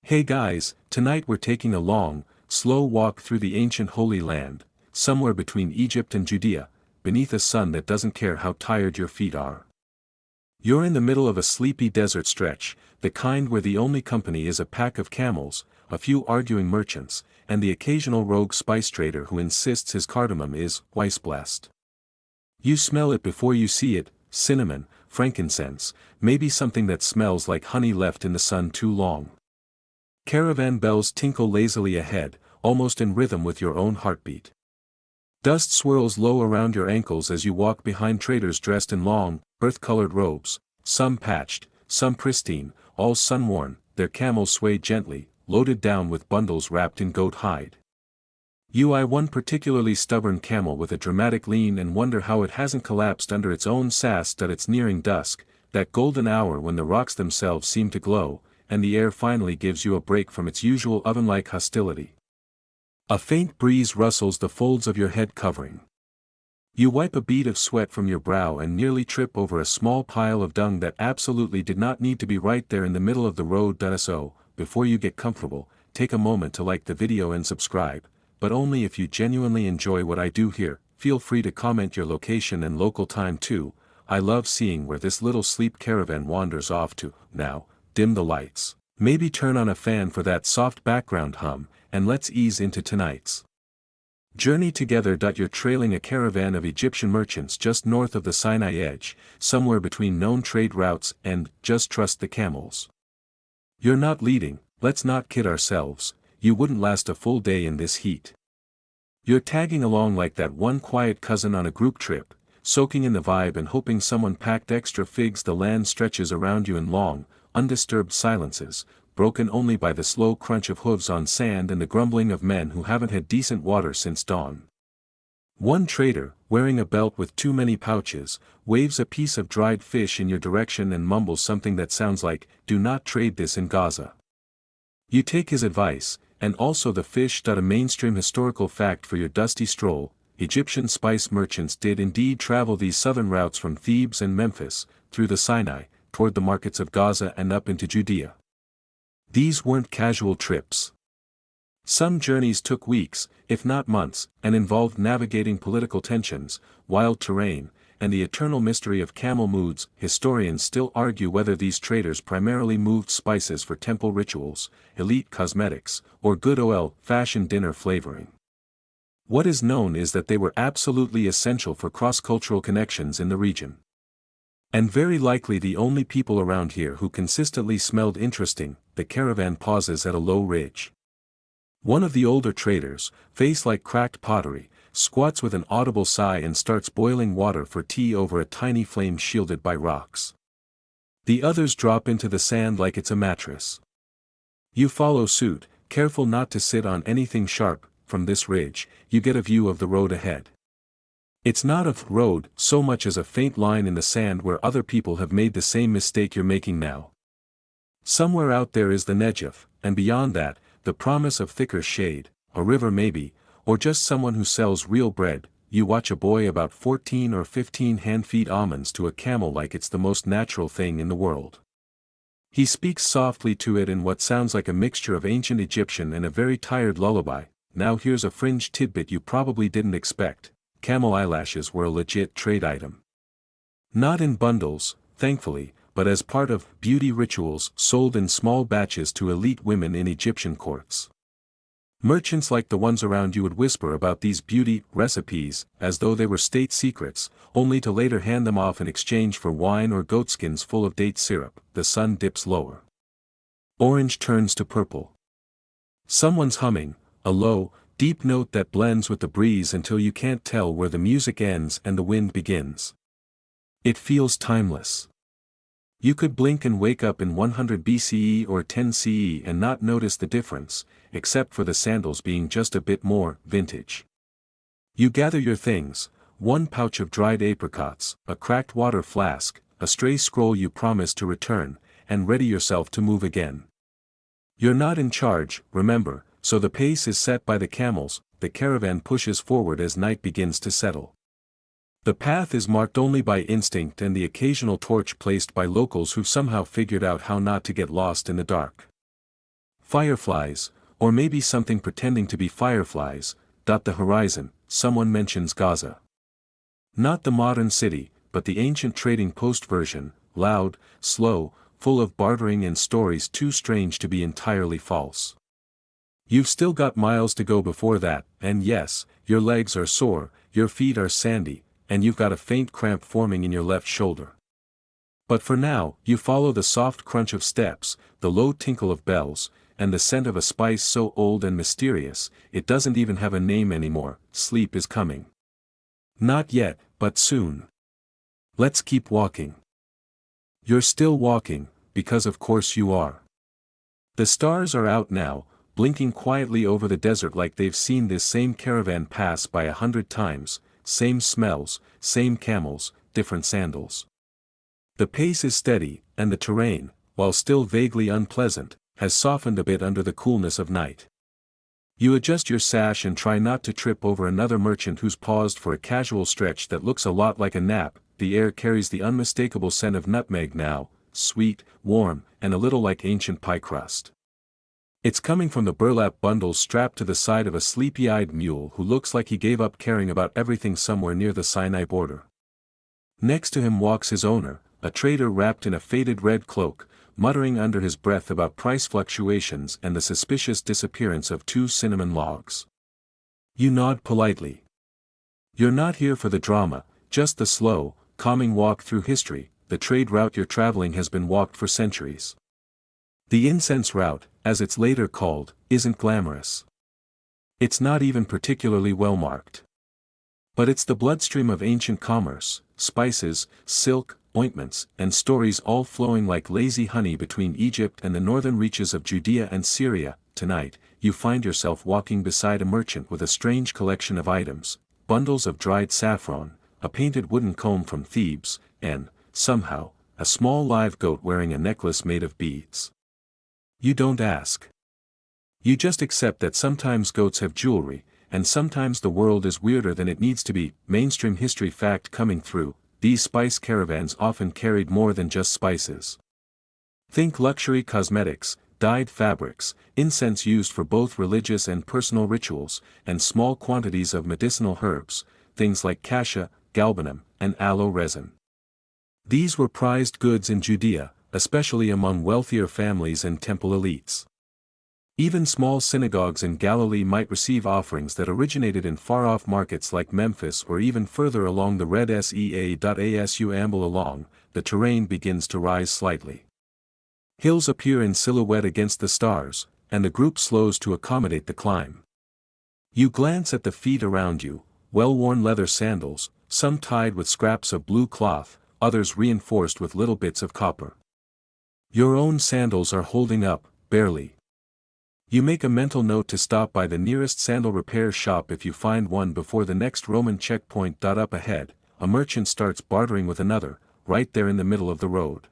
Hey guys, tonight we're taking a long, slow walk through the ancient Holy Land, somewhere between Egypt and Judea, beneath a sun that doesn't care how tired your feet are. You're in the middle of a sleepy desert stretch, the kind where the only company is a pack of camels, a few arguing merchants, and the occasional rogue spice trader who insists his cardamom is Weissblessed. You smell it before you see it: cinnamon, frankincense, maybe something that smells like honey left in the sun too long. Caravan bells tinkle lazily ahead, almost in rhythm with your own heartbeat. Dust swirls low around your ankles as you walk behind traders dressed in long, earth-colored robes, some patched, some pristine, all sun-worn. Their camels sway gently, loaded down with bundles wrapped in goat hide. You eye one particularly stubborn camel with a dramatic lean and wonder how it hasn't collapsed under its own sass. It's nearing dusk, that golden hour when the rocks themselves seem to glow, and the air finally gives you a break from its usual oven-like hostility. A faint breeze rustles the folds of your head covering. You wipe a bead of sweat from your brow and nearly trip over a small pile of dung that absolutely did not need to be right there in the middle of the road. So, before you get comfortable, take a moment to like the video and subscribe, but only if you genuinely enjoy what I do here. Feel free to comment your location and local time too. I love seeing where this little sleep caravan wanders off to. Now, dim the lights, maybe turn on a fan for that soft background hum, and let's ease into tonight's journey together. You're trailing a caravan of Egyptian merchants just north of the Sinai edge, somewhere between known trade routes and just trust the camels. You're not leading, let's not kid ourselves, you wouldn't last a full day in this heat. You're tagging along like that one quiet cousin on a group trip, soaking in the vibe and hoping someone packed extra figs. The land stretches around you in long, undisturbed silences, broken only by the slow crunch of hooves on sand and the grumbling of men who haven't had decent water since dawn. One trader, wearing a belt with too many pouches, waves a piece of dried fish in your direction and mumbles something that sounds like, "Do not trade this in Gaza." You take his advice, and also the fish. A mainstream historical fact for your dusty stroll: Egyptian spice merchants did indeed travel these southern routes from Thebes and Memphis, through the Sinai, toward the markets of Gaza and up into Judea. These weren't casual trips. Some journeys took weeks, if not months, and involved navigating political tensions, wild terrain, and the eternal mystery of camel moods. Historians still argue whether these traders primarily moved spices for temple rituals, elite cosmetics, or good old-fashioned dinner flavoring. What is known is that they were absolutely essential for cross-cultural connections in the region. And very likely the only people around here who consistently smelled interesting. The caravan pauses at a low ridge. One of the older traders, face like cracked pottery, squats with an audible sigh and starts boiling water for tea over a tiny flame shielded by rocks. The others drop into the sand like it's a mattress. You follow suit, careful not to sit on anything sharp. From this ridge, you get a view of the road ahead. It's not a road so much as a faint line in the sand where other people have made the same mistake you're making now. Somewhere out there is the Negev, and beyond that, the promise of thicker shade, a river maybe, or just someone who sells real bread. You watch a boy about 14 or 15 hand-feed almonds to a camel like it's the most natural thing in the world. He speaks softly to it in what sounds like a mixture of ancient Egyptian and a very tired lullaby. Now here's a fringe tidbit you probably didn't expect: camel eyelashes were a legit trade item. Not in bundles, thankfully, but as part of beauty rituals sold in small batches to elite women in Egyptian courts. Merchants like the ones around you would whisper about these beauty recipes as though they were state secrets, only to later hand them off in exchange for wine or goatskins full of date syrup. The sun dips lower. Orange turns to purple. Someone's humming, a low, deep note that blends with the breeze until you can't tell where the music ends and the wind begins. It feels timeless. You could blink and wake up in 100 BCE or 10 CE and not notice the difference, except for the sandals being just a bit more vintage. You gather your things: one pouch of dried apricots, a cracked water flask, a stray scroll you promised to return, and ready yourself to move again. You're not in charge, remember, so the pace is set by the camels. The caravan pushes forward as night begins to settle. The path is marked only by instinct and the occasional torch placed by locals who somehow figured out how not to get lost in the dark. Fireflies, or maybe something pretending to be fireflies, dot the horizon. Someone mentions Gaza. Not the modern city, but the ancient trading post version, loud, slow, full of bartering and stories too strange to be entirely false. You've still got miles to go before that, and yes, your legs are sore, your feet are sandy, and you've got a faint cramp forming in your left shoulder. But for now, you follow the soft crunch of steps, the low tinkle of bells, and the scent of a spice so old and mysterious, it doesn't even have a name anymore. Sleep is coming. Not yet, but soon. Let's keep walking. You're still walking, because of course you are. The stars are out now, blinking quietly over the desert like they've seen this same caravan pass by 100 times, same smells, same camels, different sandals. The pace is steady, and the terrain, while still vaguely unpleasant, has softened a bit under the coolness of night. You adjust your sash and try not to trip over another merchant who's paused for a casual stretch that looks a lot like a nap. The air carries the unmistakable scent of nutmeg now, sweet, warm, and a little like ancient pie crust. It's coming from the burlap bundles strapped to the side of a sleepy-eyed mule who looks like he gave up caring about everything somewhere near the Sinai border. Next to him walks his owner, a trader wrapped in a faded red cloak, muttering under his breath about price fluctuations and the suspicious disappearance of 2 cinnamon logs. You nod politely. You're not here for the drama, just the slow, calming walk through history. The trade route you're traveling has been walked for centuries. The incense route, as it's later called, isn't glamorous. It's not even particularly well marked. But it's the bloodstream of ancient commerce, spices, silk, ointments, and stories all flowing like lazy honey between Egypt and the northern reaches of Judea and Syria. Tonight, you find yourself walking beside a merchant with a strange collection of items, bundles of dried saffron, a painted wooden comb from Thebes, and, somehow, a small live goat wearing a necklace made of beads. You don't ask. You just accept that sometimes goats have jewelry, and sometimes the world is weirder than it needs to be. Mainstream history fact coming through. These spice caravans often carried more than just spices. Think luxury cosmetics, dyed fabrics, incense used for both religious and personal rituals, and small quantities of medicinal herbs, things like cassia, galbanum, and aloe resin. These were prized goods in Judea, especially among wealthier families and temple elites. Even small synagogues in Galilee might receive offerings that originated in far-off markets like Memphis or even further along the red SEA. As you amble along, the terrain begins to rise slightly. Hills appear in silhouette against the stars, and the group slows to accommodate the climb. You glance at the feet around you, well-worn leather sandals, some tied with scraps of blue cloth, others reinforced with little bits of copper. Your own sandals are holding up, barely. You make a mental note to stop by the nearest sandal repair shop if you find one before the next Roman checkpoint. Up ahead, a merchant starts bartering with another, right there in the middle of the road.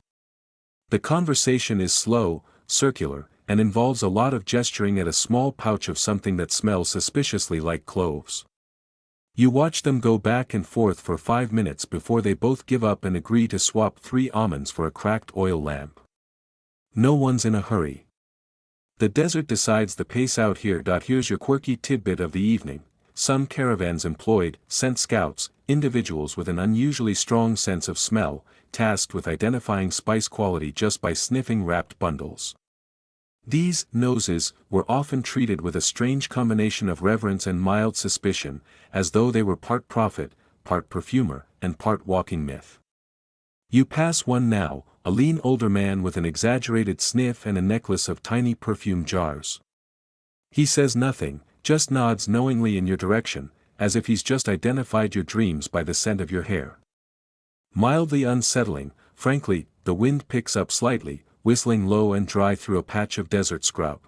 The conversation is slow, circular, and involves a lot of gesturing at a small pouch of something that smells suspiciously like cloves. You watch them go back and forth for 5 minutes before they both give up and agree to swap 3 almonds for a cracked oil lamp. No one's in a hurry. The desert decides the pace out here. Here's your quirky tidbit of the evening. Some caravans employed scent scouts, individuals with an unusually strong sense of smell, tasked with identifying spice quality just by sniffing wrapped bundles. These noses were often treated with a strange combination of reverence and mild suspicion, as though they were part prophet, part perfumer, and part walking myth. You pass one now, a lean older man with an exaggerated sniff and a necklace of tiny perfume jars. He says nothing, just nods knowingly in your direction, as if he's just identified your dreams by the scent of your hair. Mildly unsettling, frankly, the wind picks up slightly, whistling low and dry through a patch of desert scrub.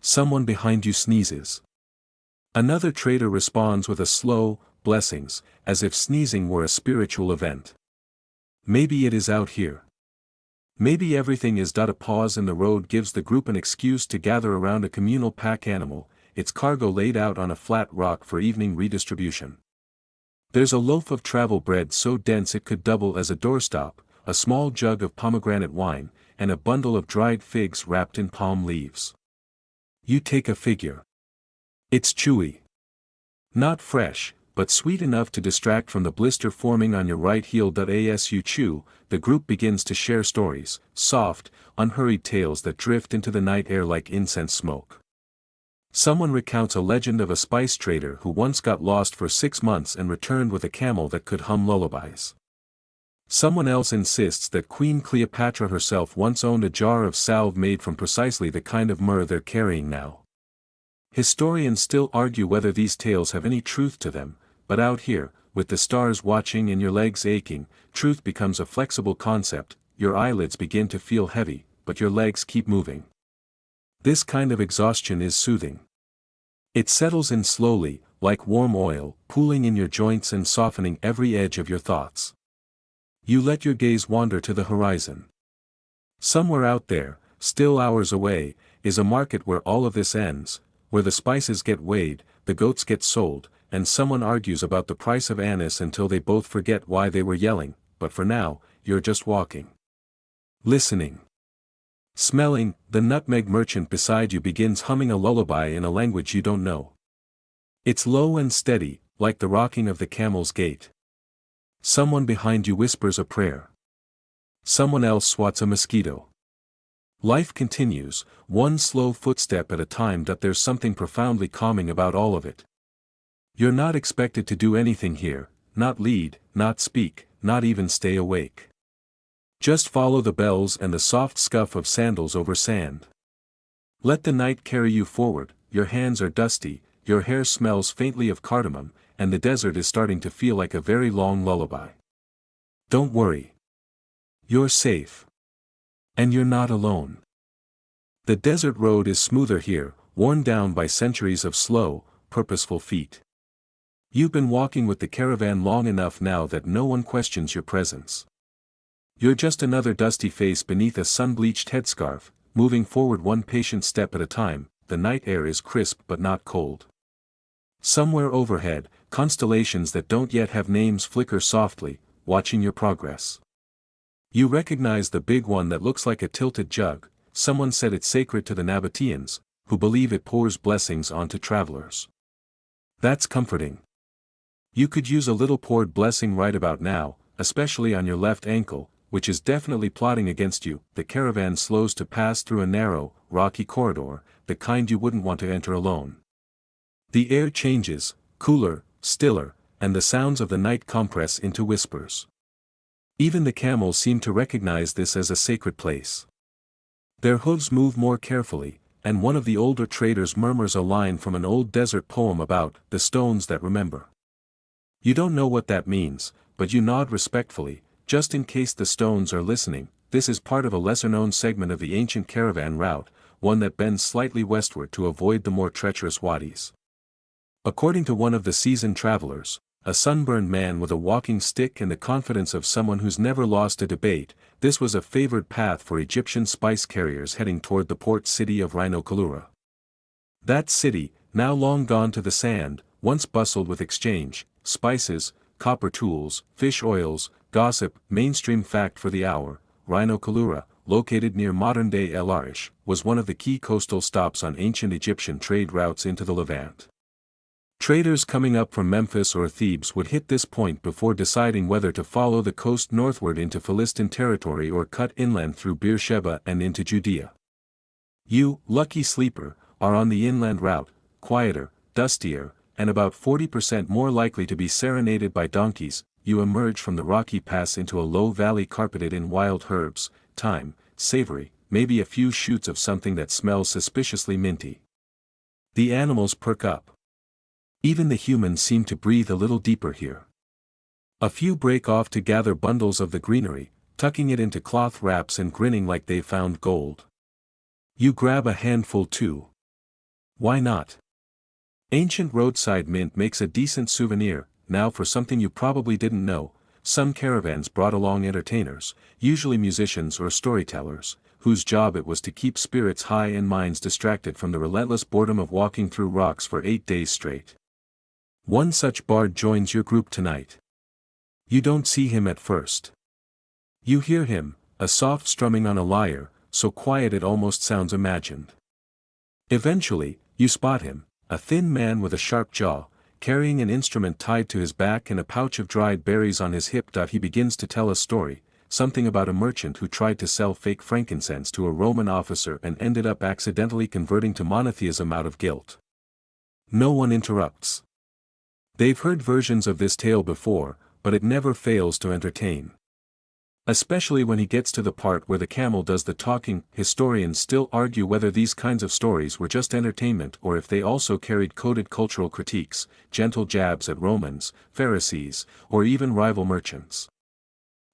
Someone behind you sneezes. Another trader responds with a slow, blessings, as if sneezing were a spiritual event. Maybe it is out here. Maybe everything is. A pause in the road gives the group an excuse to gather around a communal pack animal, its cargo laid out on a flat rock for evening redistribution. There's a loaf of travel bread so dense it could double as a doorstop, a small jug of pomegranate wine, and a bundle of dried figs wrapped in palm leaves. You take a figure. It's chewy. Not fresh, but sweet enough to distract from the blister forming on your right heel. As you chew, the group begins to share stories, soft, unhurried tales that drift into the night air like incense smoke. Someone recounts a legend of a spice trader who once got lost for 6 months and returned with a camel that could hum lullabies. Someone else insists that Queen Cleopatra herself once owned a jar of salve made from precisely the kind of myrrh they're carrying now. Historians still argue whether these tales have any truth to them, but out here, with the stars watching and your legs aching, truth becomes a flexible concept. Your eyelids begin to feel heavy, but your legs keep moving. This kind of exhaustion is soothing. It settles in slowly, like warm oil, pooling in your joints and softening every edge of your thoughts. You let your gaze wander to the horizon. Somewhere out there, still hours away, is a market where all of this ends, where the spices get weighed, the goats get sold, and someone argues about the price of anise until they both forget why they were yelling, but for now, you're just walking. Listening. Smelling. The nutmeg merchant beside you begins humming a lullaby in a language you don't know. It's low and steady, like the rocking of the camel's gait. Someone behind you whispers a prayer. Someone else swats a mosquito. Life continues, one slow footstep at a time. There's something profoundly calming about all of it. You're not expected to do anything here, not lead, not speak, not even stay awake. Just follow the bells and the soft scuff of sandals over sand. Let the night carry you forward. Your hands are dusty, your hair smells faintly of cardamom, and the desert is starting to feel like a very long lullaby. Don't worry. You're safe. And you're not alone. The desert road is smoother here, worn down by centuries of slow, purposeful feet. You've been walking with the caravan long enough now that no one questions your presence. You're just another dusty face beneath a sun-bleached headscarf, moving forward one patient step at a time. The night air is crisp but not cold. Somewhere overhead, constellations that don't yet have names flicker softly, watching your progress. You recognize the big one that looks like a tilted jug. Someone said it's sacred to the Nabateans, who believe it pours blessings onto travelers. That's comforting. You could use a little poured blessing right about now, especially on your left ankle, which is definitely plotting against you. The caravan slows to pass through a narrow, rocky corridor, the kind you wouldn't want to enter alone. The air changes, cooler, stiller, and the sounds of the night compress into whispers. Even the camels seem to recognize this as a sacred place. Their hooves move more carefully, and one of the older traders murmurs a line from an old desert poem about the stones that remember. You don't know what that means, but you nod respectfully, just in case the stones are listening. This is part of a lesser-known segment of the ancient caravan route, one that bends slightly westward to avoid the more treacherous wadis. According to one of the seasoned travelers, a sunburned man with a walking stick and the confidence of someone who's never lost a debate, this was a favored path for Egyptian spice carriers heading toward the port city of Rhinocolura. That city, now long gone to the sand, once bustled with exchange, spices, copper tools, fish oils, gossip. Mainstream fact for the hour: Rhinocolura, located near modern-day El Arish, was one of the key coastal stops on ancient Egyptian trade routes into the Levant. Traders coming up from Memphis or Thebes would hit this point before deciding whether to follow the coast northward into Philistine territory or cut inland through Beersheba and into Judea. You, lucky sleeper, are on the inland route, quieter, dustier, and about 40% more likely to be serenaded by donkeys. You emerge from the rocky pass into a low valley carpeted in wild herbs, thyme, savory, maybe a few shoots of something that smells suspiciously minty. The animals perk up. Even the humans seem to breathe a little deeper here. A few break off to gather bundles of the greenery, tucking it into cloth wraps and grinning like they've found gold. You grab a handful too. Why not? Ancient roadside mint makes a decent souvenir. Now for something you probably didn't know, some caravans brought along entertainers, usually musicians or storytellers, whose job it was to keep spirits high and minds distracted from the relentless boredom of walking through rocks for 8 days straight. One such bard joins your group tonight. You don't see him at first. You hear him, a soft strumming on a lyre, so quiet it almost sounds imagined. Eventually, you spot him, a thin man with a sharp jaw, carrying an instrument tied to his back and a pouch of dried berries on his hip. He begins to tell a story, something about a merchant who tried to sell fake frankincense to a Roman officer and ended up accidentally converting to monotheism out of guilt. No one interrupts. They've heard versions of this tale before, but it never fails to entertain. Especially when he gets to the part where the camel does the talking. Historians still argue whether these kinds of stories were just entertainment or if they also carried coded cultural critiques, gentle jabs at Romans, Pharisees, or even rival merchants.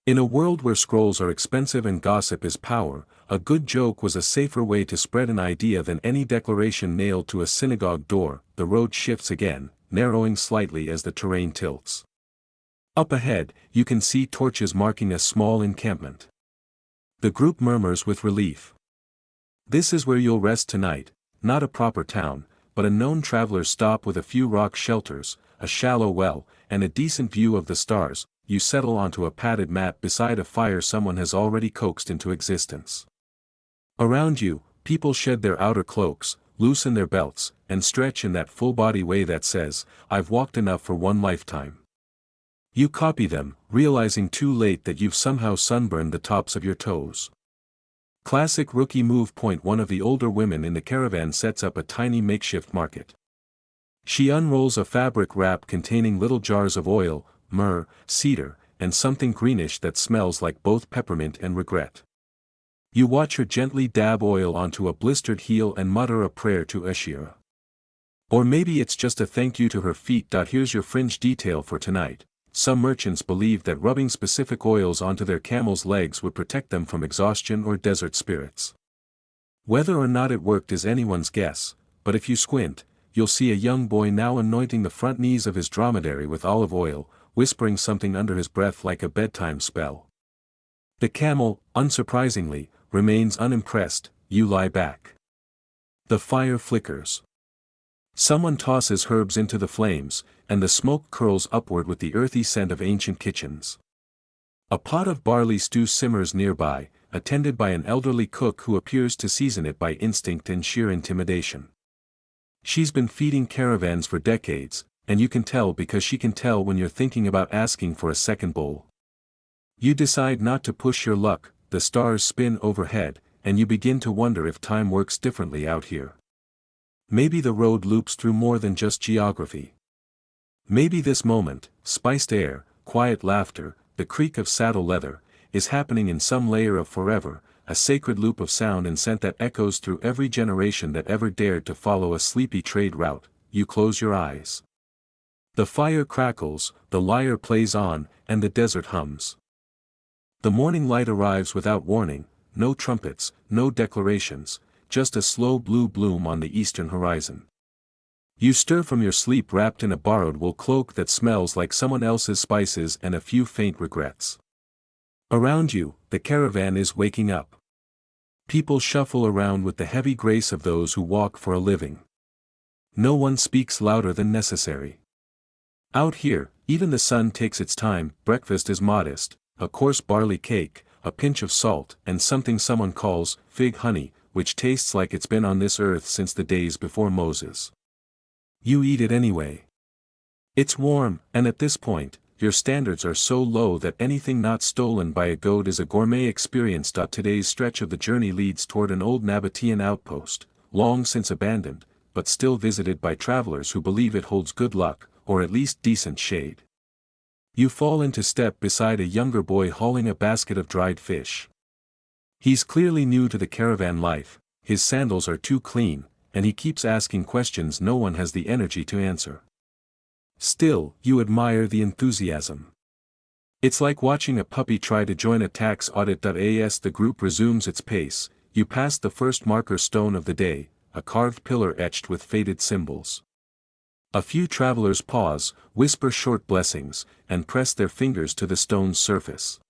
In a world where scrolls are expensive and gossip is power, a good joke was a safer way to spread an idea than any declaration nailed to a synagogue door. The road shifts again, narrowing slightly as the terrain tilts. Up ahead, you can see torches marking a small encampment. The group murmurs with relief. This is where you'll rest tonight, not a proper town, but a known traveler's stop with a few rock shelters, a shallow well, and a decent view of the stars. You settle onto a padded mat beside a fire someone has already coaxed into existence. Around you, people shed their outer cloaks, loosen their belts, and stretch in that full-body way that says, "I've walked enough for one lifetime." You copy them, realizing too late that you've somehow sunburned the tops of your toes. Classic rookie move. One of the older women in the caravan sets up a tiny makeshift market. She unrolls a fabric wrap containing little jars of oil, myrrh, cedar, and something greenish that smells like both peppermint and regret. You watch her gently dab oil onto a blistered heel and mutter a prayer to Asherah. Or maybe it's just a thank you to her feet. Here's your fringe detail for tonight. Some merchants believed that rubbing specific oils onto their camels' legs would protect them from exhaustion or desert spirits. Whether or not it worked is anyone's guess, but if you squint, you'll see a young boy now anointing the front knees of his dromedary with olive oil, whispering something under his breath like a bedtime spell. The camel, unsurprisingly, remains unimpressed. You lie back. The fire flickers. Someone tosses herbs into the flames, and the smoke curls upward with the earthy scent of ancient kitchens. A pot of barley stew simmers nearby, attended by an elderly cook who appears to season it by instinct and sheer intimidation. She's been feeding caravans for decades, and you can tell because she can tell when you're thinking about asking for a second bowl. You decide not to push your luck. The stars spin overhead, and you begin to wonder if time works differently out here. Maybe the road loops through more than just geography. Maybe this moment, spiced air, quiet laughter, the creak of saddle leather, is happening in some layer of forever, a sacred loop of sound and scent that echoes through every generation that ever dared to follow a sleepy trade route. You close your eyes. The fire crackles, the lyre plays on, and the desert hums. The morning light arrives without warning, no trumpets, no declarations, just a slow blue bloom on the eastern horizon. You stir from your sleep wrapped in a borrowed wool cloak that smells like someone else's spices and a few faint regrets. Around you, the caravan is waking up. People shuffle around with the heavy grace of those who walk for a living. No one speaks louder than necessary. Out here, even the sun takes its time. Breakfast is modest, a coarse barley cake, a pinch of salt, and something someone calls fig honey, which tastes like it's been on this earth since the days before Moses. You eat it anyway. It's warm, and at this point, your standards are so low that anything not stolen by a goat is a gourmet experience. Today's stretch of the journey leads toward an old Nabatean outpost, long since abandoned, but still visited by travelers who believe it holds good luck, or at least decent shade. You fall into step beside a younger boy hauling a basket of dried fish. He's clearly new to the caravan life, his sandals are too clean, and he keeps asking questions no one has the energy to answer. Still, you admire the enthusiasm. It's like watching a puppy try to join a tax audit. As the group resumes its pace, you pass the first marker stone of the day, a carved pillar etched with faded symbols. A few travelers pause, whisper short blessings, and press their fingers to the stone's surface.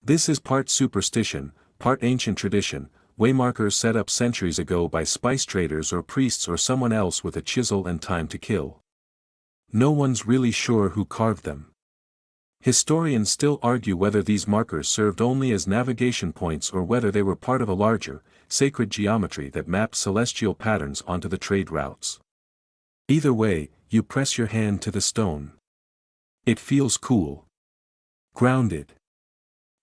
This is part superstition, part ancient tradition, waymarkers set up centuries ago by spice traders or priests or someone else with a chisel and time to kill. No one's really sure who carved them. Historians still argue whether these markers served only as navigation points or whether they were part of a larger, sacred geometry that maps celestial patterns onto the trade routes. Either way, you press your hand to the stone. It feels cool. Grounded.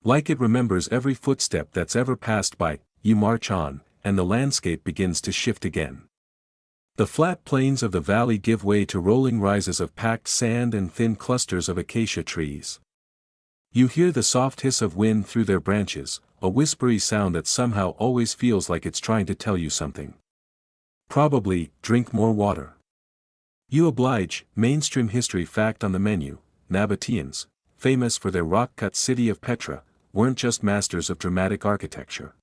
Like it remembers every footstep that's ever passed by. You march on, and the landscape begins to shift again. The flat plains of the valley give way to rolling rises of packed sand and thin clusters of acacia trees. You hear the soft hiss of wind through their branches, a whispery sound that somehow always feels like it's trying to tell you something. Probably, drink more water. You oblige. Mainstream history fact on the menu: Nabateans, famous for their rock-cut city of Petra, weren't just masters of dramatic architecture.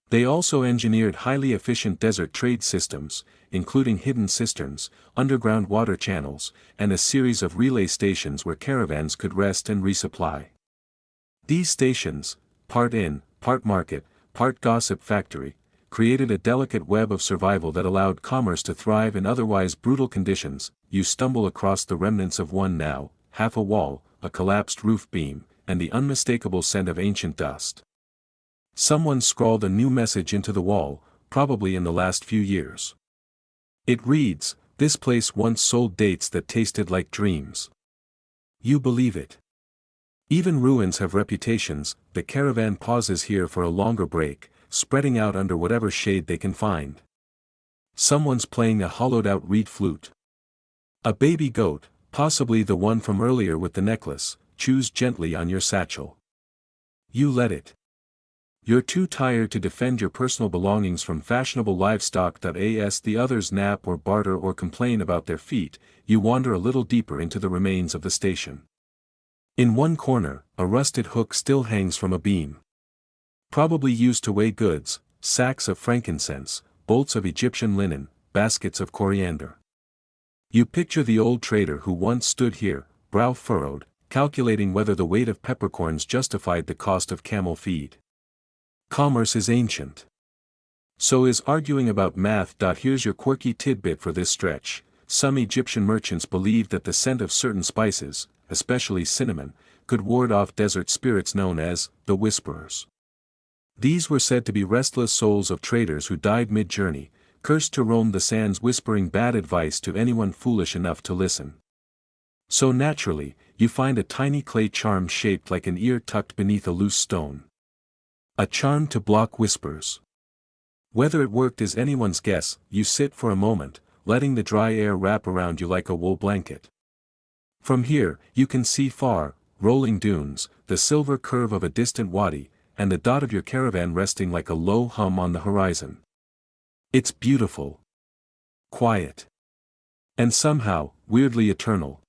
They also engineered highly efficient desert trade systems, including hidden cisterns, underground water channels, and a series of relay stations where caravans could rest and resupply. These stations, part inn, part market, part gossip factory, created a delicate web of survival that allowed commerce to thrive in otherwise brutal conditions. You stumble across the remnants of one now, half a wall, a collapsed roof beam, and the unmistakable scent of ancient dust. Someone scrawled a new message into the wall, probably in the last few years. It reads, "This place once sold dates that tasted like dreams." You believe it. Even ruins have reputations. The caravan pauses here for a longer break, spreading out under whatever shade they can find. Someone's playing a hollowed-out reed flute. A baby goat, possibly the one from earlier with the necklace, chews gently on your satchel. You let it. You're too tired to defend your personal belongings from fashionable livestock. As the others nap or barter or complain about their feet, you wander a little deeper into the remains of the station. In one corner, a rusted hook still hangs from a beam. Probably used to weigh goods: sacks of frankincense, bolts of Egyptian linen, baskets of coriander. You picture the old trader who once stood here, brow furrowed, calculating whether the weight of peppercorns justified the cost of camel feed. Commerce is ancient. So is arguing about math. Here's your quirky tidbit for this stretch: some Egyptian merchants believed that the scent of certain spices, especially cinnamon, could ward off desert spirits known as the Whisperers. These were said to be restless souls of traders who died mid-journey, cursed to roam the sands whispering bad advice to anyone foolish enough to listen. So naturally, you find a tiny clay charm shaped like an ear tucked beneath a loose stone. A charm to block whispers. Whether it worked is anyone's guess. You sit for a moment, letting the dry air wrap around you like a wool blanket. From here, you can see far, rolling dunes, the silver curve of a distant wadi, and the dot of your caravan resting like a low hum on the horizon. It's beautiful. Quiet. And somehow, weirdly eternal.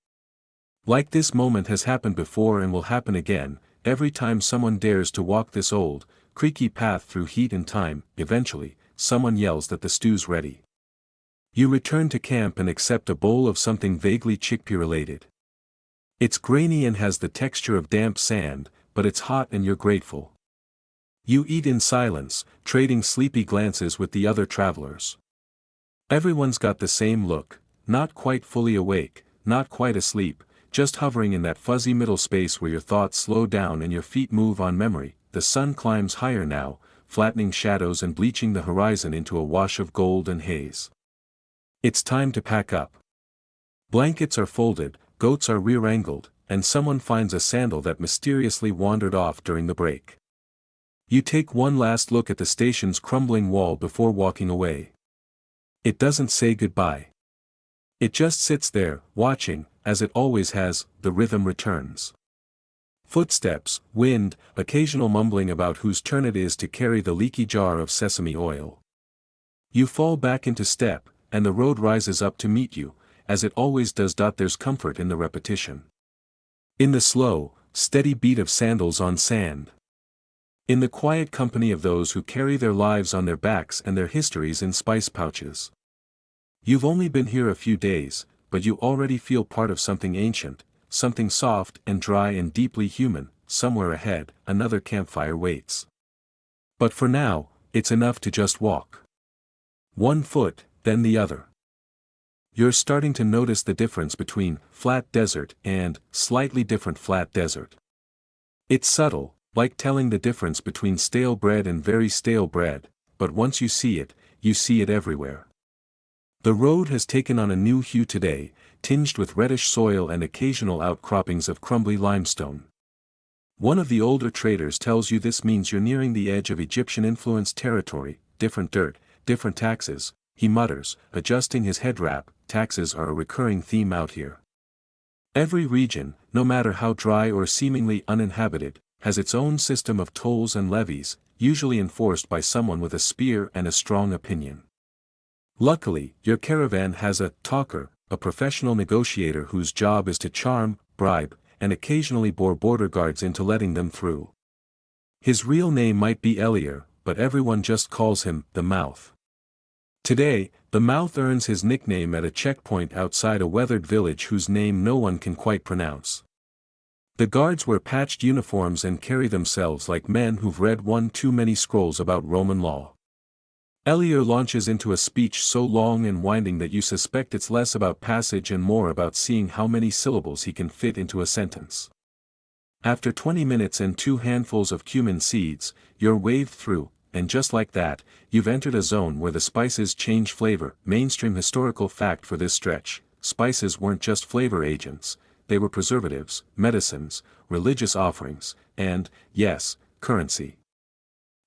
Like this moment has happened before and will happen again, every time someone dares to walk this old, creaky path through heat and time. Eventually, someone yells that the stew's ready. You return to camp and accept a bowl of something vaguely chickpea-related. It's grainy and has the texture of damp sand, but it's hot and you're grateful. You eat in silence, trading sleepy glances with the other travelers. Everyone's got the same look, not quite fully awake, not quite asleep, just hovering in that fuzzy middle space where your thoughts slow down and your feet move on memory. The sun climbs higher now, flattening shadows and bleaching the horizon into a wash of gold and haze. It's time to pack up. Blankets are folded, goats are rear-angled, and someone finds a sandal that mysteriously wandered off during the break. You take one last look at the station's crumbling wall before walking away. It doesn't say goodbye. It just sits there, watching, as it always has. The rhythm returns. Footsteps, wind, occasional mumbling about whose turn it is to carry the leaky jar of sesame oil. You fall back into step, and the road rises up to meet you, as it always does. There's comfort in the repetition. In the slow, steady beat of sandals on sand. In the quiet company of those who carry their lives on their backs and their histories in spice pouches. You've only been here a few days, but you already feel part of something ancient, something soft and dry and deeply human. Somewhere ahead, another campfire waits. But for now, it's enough to just walk. One foot, then the other. You're starting to notice the difference between flat desert and slightly different flat desert. It's subtle, like telling the difference between stale bread and very stale bread, but once you see it everywhere. The road has taken on a new hue today, tinged with reddish soil and occasional outcroppings of crumbly limestone. One of the older traders tells you this means you're nearing the edge of Egyptian-influenced territory. Different dirt, different taxes, he mutters, adjusting his head wrap. Taxes are a recurring theme out here. Every region, no matter how dry or seemingly uninhabited, has its own system of tolls and levies, usually enforced by someone with a spear and a strong opinion. Luckily, your caravan has a talker, a professional negotiator whose job is to charm, bribe, and occasionally bore border guards into letting them through. His real name might be Elier, but everyone just calls him the Mouth. Today, the Mouth earns his nickname at a checkpoint outside a weathered village whose name no one can quite pronounce. The guards wear patched uniforms and carry themselves like men who've read one too many scrolls about Roman law. Elier launches into a speech so long and winding that you suspect it's less about passage and more about seeing how many syllables he can fit into a sentence. After 20 minutes and 2 handfuls of cumin seeds, you're waved through, and just like that, you've entered a zone where the spices change flavor. Mainstream historical fact for this stretch: spices weren't just flavor agents, they were preservatives, medicines, religious offerings, and, yes, currency.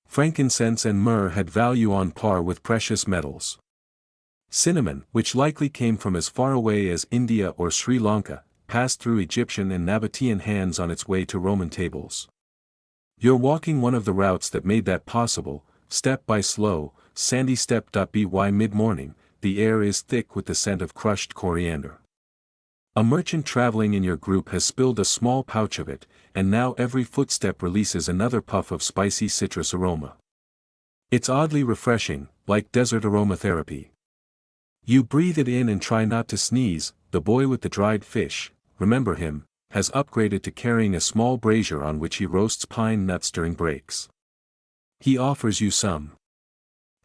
Frankincense and myrrh had value on par with precious metals. Cinnamon, which likely came from as far away as India or Sri Lanka, passed through Egyptian and Nabatean hands on its way to Roman tables. You're walking one of the routes that made that possible, step by slow, sandy step. By mid-morning, the air is thick with the scent of crushed coriander. A merchant traveling in your group has spilled a small pouch of it, and now every footstep releases another puff of spicy citrus aroma. It's oddly refreshing, like desert aromatherapy. You breathe it in and try not to sneeze. The boy with the dried fish, remember him, has upgraded to carrying a small brazier on which he roasts pine nuts during breaks. He offers you some.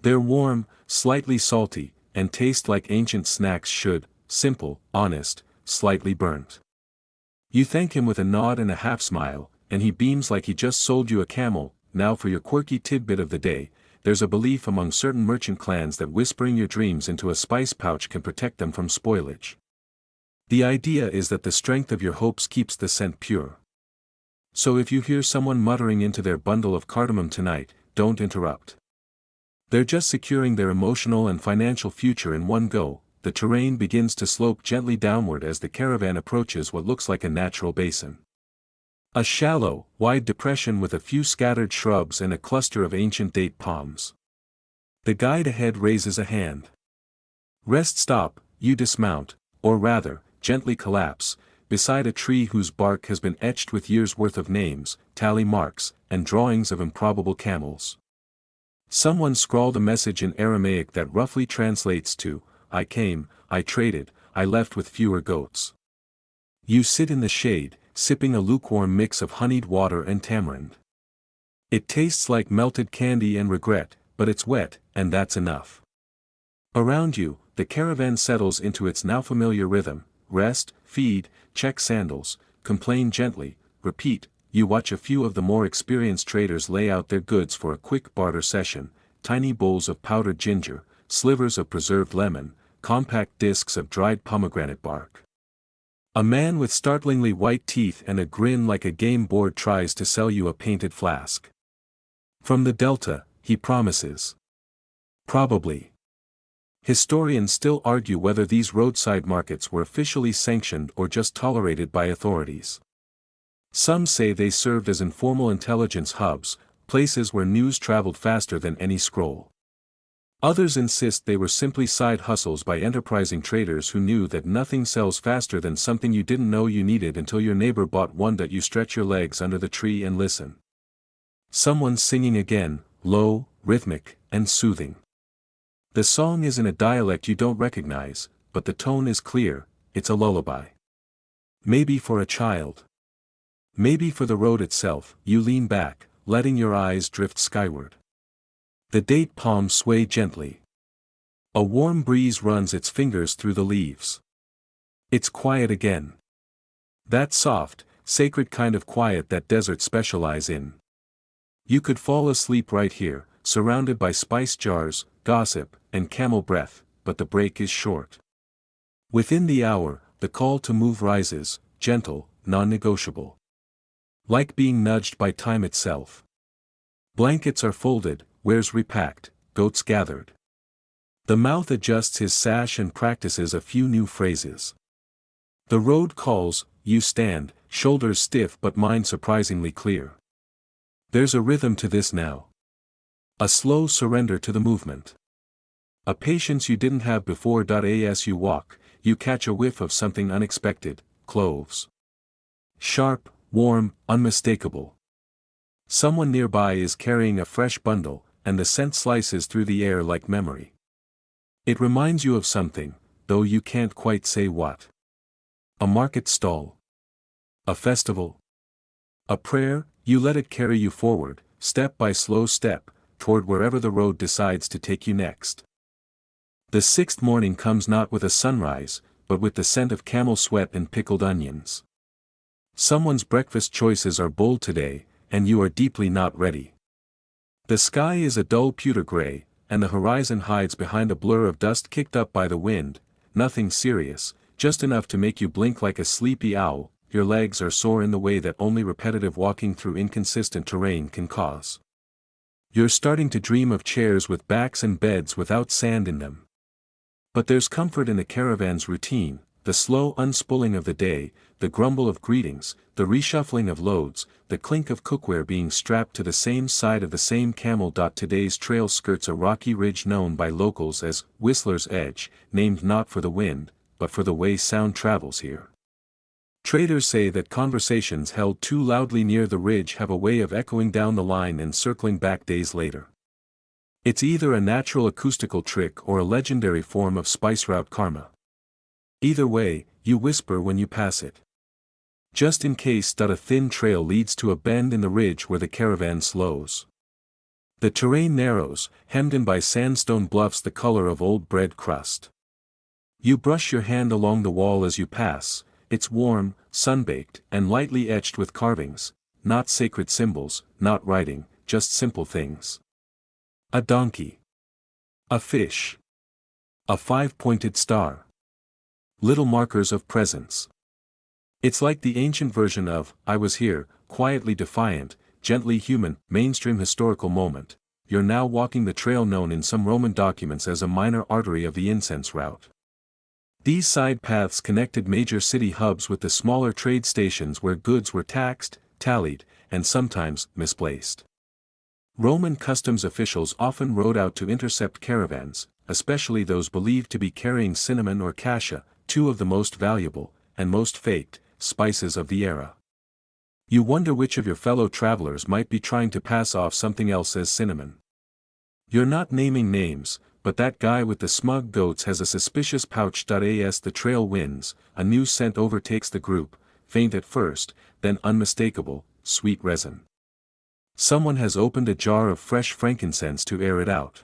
They're warm, slightly salty, and taste like ancient snacks should: simple, honest, slightly burnt. You thank him with a nod and a half-smile, and he beams like he just sold you a camel. Now for your quirky tidbit of the day: there's a belief among certain merchant clans that whispering your dreams into a spice pouch can protect them from spoilage. The idea is that the strength of your hopes keeps the scent pure. So if you hear someone muttering into their bundle of cardamom tonight, don't interrupt. They're just securing their emotional and financial future in one go. The terrain begins to slope gently downward as the caravan approaches what looks like a natural basin. A shallow, wide depression with a few scattered shrubs and a cluster of ancient date palms. The guide ahead raises a hand. Rest stop. You dismount, or rather, gently collapse, beside a tree whose bark has been etched with years' worth of names, tally marks, and drawings of improbable camels. Someone scrawled a message in Aramaic that roughly translates to: I came, I traded, I left with fewer goats. You sit in the shade, sipping a lukewarm mix of honeyed water and tamarind. It tastes like melted candy and regret, but it's wet, and that's enough. Around you, the caravan settles into its now familiar rhythm: rest, feed, check sandals, complain gently, repeat. You watch a few of the more experienced traders lay out their goods for a quick barter session: tiny bowls of powdered ginger, slivers of preserved lemon, compact discs of dried pomegranate bark. A man with startlingly white teeth and a grin like a game board tries to sell you a painted flask. From the Delta, he promises. Probably. Historians still argue whether these roadside markets were officially sanctioned or just tolerated by authorities. Some say they served as informal intelligence hubs, places where news traveled faster than any scroll. Others insist they were simply side hustles by enterprising traders who knew that nothing sells faster than something you didn't know you needed until your neighbor bought one. You stretch your legs under the tree and listen. Someone's singing again, low, rhythmic, and soothing. The song is in a dialect you don't recognize, but the tone is clear. It's a lullaby. Maybe for a child. Maybe for the road itself. You lean back, letting your eyes drift skyward. The date palms sway gently. A warm breeze runs its fingers through the leaves. It's quiet again. That soft, sacred kind of quiet that deserts specialize in. You could fall asleep right here, surrounded by spice jars, gossip, and camel breath, but the break is short. Within the hour, the call to move rises, gentle, non-negotiable. Like being nudged by time itself. Blankets are folded, wares repacked, goats gathered. The mouth adjusts his sash and practices a few new phrases. The road calls, you stand, shoulders stiff but mind surprisingly clear. There's a rhythm to this now. A slow surrender to the movement. A patience you didn't have before. As you walk, you catch a whiff of something unexpected, cloves. Sharp, warm, unmistakable. Someone nearby is carrying a fresh bundle, and the scent slices through the air like memory. It reminds you of something, though you can't quite say what. A market stall. A festival. A prayer. You let it carry you forward, step by slow step, toward wherever the road decides to take you next. The sixth morning comes not with a sunrise, but with the scent of camel sweat and pickled onions. Someone's breakfast choices are bold today, and you are deeply not ready. The sky is a dull pewter gray, and the horizon hides behind a blur of dust kicked up by the wind, nothing serious, just enough to make you blink like a sleepy owl. Your legs are sore in the way that only repetitive walking through inconsistent terrain can cause. You're starting to dream of chairs with backs and beds without sand in them. But there's comfort in the caravan's routine, the slow unspooling of the day, the grumble of greetings, the reshuffling of loads, the clink of cookware being strapped to the same side of the same camel. Today's trail skirts a rocky ridge known by locals as Whistler's Edge, named not for the wind, but for the way sound travels here. Traders say that conversations held too loudly near the ridge have a way of echoing down the line and circling back days later. It's either a natural acoustical trick or a legendary form of spice route karma. Either way, you whisper when you pass it. Just in case. A thin trail leads to a bend in the ridge where the caravan slows. The terrain narrows, hemmed in by sandstone bluffs the color of old bread crust. You brush your hand along the wall as you pass. It's warm, sun-baked, and lightly etched with carvings, not sacred symbols, not writing, just simple things. A donkey. A fish. A five-pointed star. Little markers of presence. It's like the ancient version of, I was here, quietly defiant, gently human, mainstream historical moment. You're now walking the trail known in some Roman documents as a minor artery of the incense route. These side paths connected major city hubs with the smaller trade stations where goods were taxed, tallied, and sometimes misplaced. Roman customs officials often rode out to intercept caravans, especially those believed to be carrying cinnamon or cassia, two of the most valuable, and most faked, spices of the era. You wonder which of your fellow travelers might be trying to pass off something else as cinnamon. You're not naming names, but that guy with the smug goats has a suspicious pouch. As the trail wins, a new scent overtakes the group, faint at first, then unmistakable, sweet resin. Someone has opened a jar of fresh frankincense to air it out.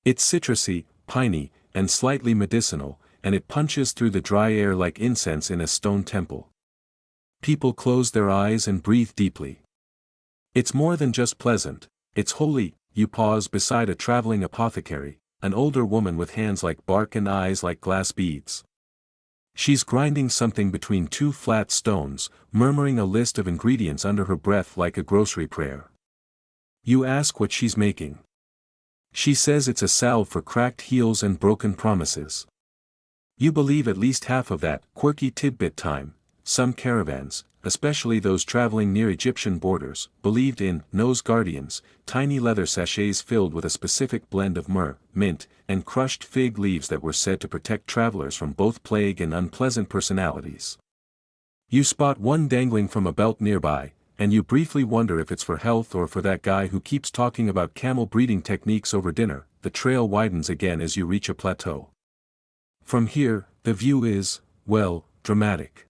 It's citrusy, piney, and slightly medicinal, and it punches through the dry air like incense in a stone temple. People close their eyes and breathe deeply. It's more than just pleasant, it's holy. You pause beside a traveling apothecary, an older woman with hands like bark and eyes like glass beads. She's grinding something between two flat stones, murmuring a list of ingredients under her breath like a grocery prayer. You ask what she's making. She says it's a salve for cracked heels and broken promises. You believe at least half of that quirky tidbit. Some caravans, especially those traveling near Egyptian borders, believed in nose guardians, tiny leather sachets filled with a specific blend of myrrh, mint, and crushed fig leaves that were said to protect travelers from both plague and unpleasant personalities. You spot one dangling from a belt nearby, and you briefly wonder if it's for health or for that guy who keeps talking about camel breeding techniques over dinner. The trail widens again as you reach a plateau. From here, the view is, well, dramatic.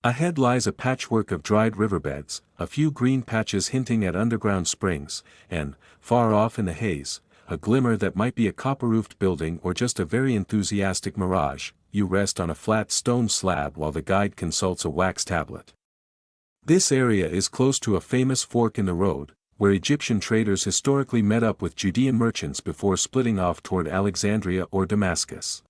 Ahead lies a patchwork of dried riverbeds, a few green patches hinting at underground springs, and, far off in the haze, a glimmer that might be a copper-roofed building or just a very enthusiastic mirage. You rest on a flat stone slab while the guide consults a wax tablet. This area is close to a famous fork in the road, where Egyptian traders historically met up with Judean merchants before splitting off toward Alexandria or Damascus.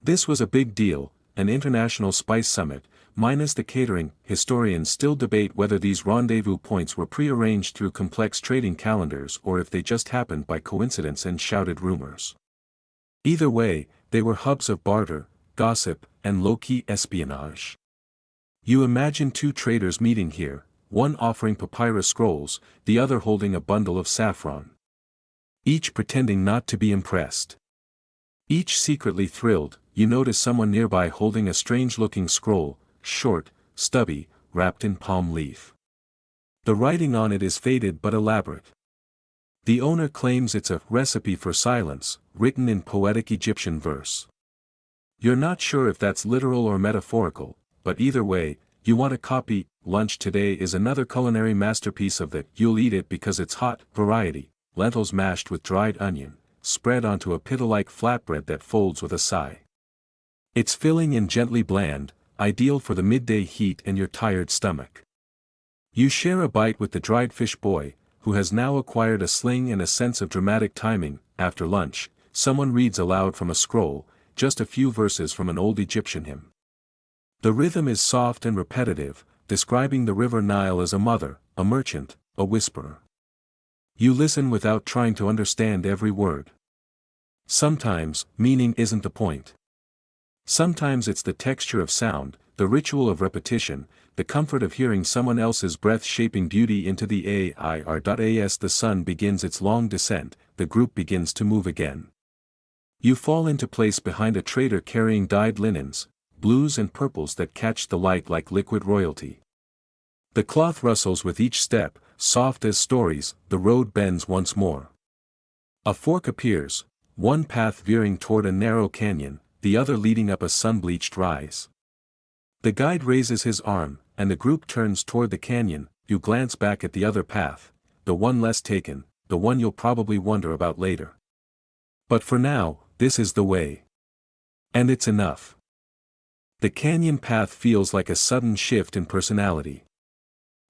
This was a big deal, an international spice summit, minus the catering. Historians still debate whether these rendezvous points were prearranged through complex trading calendars or if they just happened by coincidence and shouted rumors. Either way, they were hubs of barter, gossip, and low-key espionage. You imagine two traders meeting here, one offering papyrus scrolls, the other holding a bundle of saffron. Each pretending not to be impressed. Each secretly thrilled. You notice someone nearby holding a strange-looking scroll, short, stubby, wrapped in palm leaf. The writing on it is faded but elaborate. The owner claims it's a recipe for silence, written in poetic Egyptian verse. You're not sure if that's literal or metaphorical, but either way, you want a copy. Lunch today is another culinary masterpiece of the "you'll eat it because it's hot" variety, lentils mashed with dried onion, spread onto a pita-like flatbread that folds with a sigh. It's filling and gently bland, ideal for the midday heat and your tired stomach. You share a bite with the dried fish boy, who has now acquired a sling and a sense of dramatic timing. After lunch, someone reads aloud from a scroll, just a few verses from an old Egyptian hymn. The rhythm is soft and repetitive, describing the river Nile as a mother, a merchant, a whisperer. You listen without trying to understand every word. Sometimes, meaning isn't the point. Sometimes it's the texture of sound, the ritual of repetition, the comfort of hearing someone else's breath shaping beauty into the air. As the sun begins its long descent, the group begins to move again. You fall into place behind a trader carrying dyed linens, blues and purples that catch the light like liquid royalty. The cloth rustles with each step, soft as stories. The road bends once more. A fork appears, one path veering toward a narrow canyon, the other leading up a sun-bleached rise. The guide raises his arm, and the group turns toward the canyon. You glance back at the other path, the one less taken, the one you'll probably wonder about later. But for now, this is the way. And it's enough. The canyon path feels like a sudden shift in personality.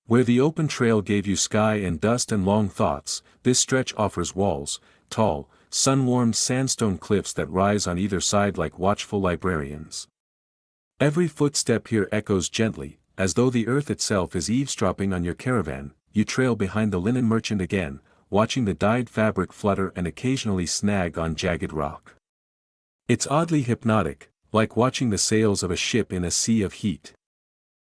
Where the open trail gave you sky and dust and long thoughts, this stretch offers walls, tall, sun-warmed sandstone cliffs that rise on either side like watchful librarians. Every footstep here echoes gently, as though the earth itself is eavesdropping on your caravan. You trail behind the linen merchant again, watching the dyed fabric flutter and occasionally snag on jagged rock. It's oddly hypnotic, like watching the sails of a ship in a sea of heat.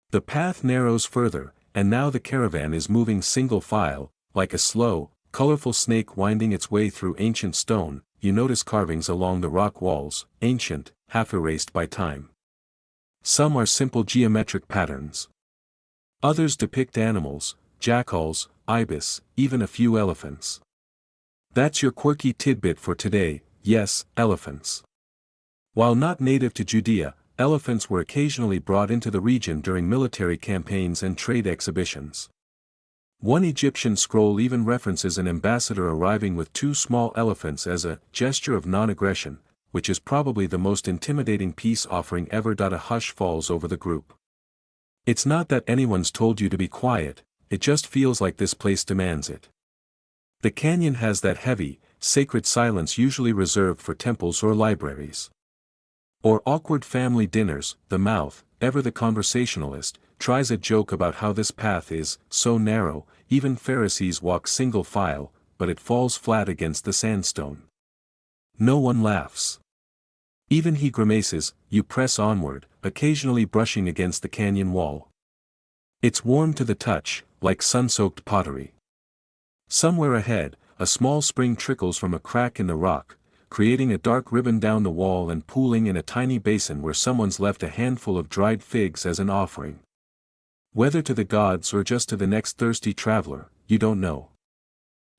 The path narrows further, and now the caravan is moving single file, like a slow, colorful snake winding its way through ancient stone. You notice carvings along the rock walls, ancient, half erased by time. Some are simple geometric patterns. Others depict animals, jackals, ibis, even a few elephants. That's your quirky tidbit for today. Yes, elephants. While not native to Judea, elephants were occasionally brought into the region during military campaigns and trade exhibitions. One Egyptian scroll even references an ambassador arriving with two small elephants as a gesture of non-aggression, which is probably the most intimidating peace offering ever. A hush falls over the group. It's not that anyone's told you to be quiet, it just feels like this place demands it. The canyon has that heavy, sacred silence usually reserved for temples or libraries. Or awkward family dinners. The mouth, ever the conversationalist, tries a joke about how this path is so narrow, even Pharisees walk single file, but it falls flat against the sandstone. No one laughs. Even he grimaces. You press onward, occasionally brushing against the canyon wall. It's warm to the touch, like sun-soaked pottery. Somewhere ahead, a small spring trickles from a crack in the rock, creating a dark ribbon down the wall and pooling in a tiny basin where someone's left a handful of dried figs as an offering. Whether to the gods or just to the next thirsty traveler, you don't know.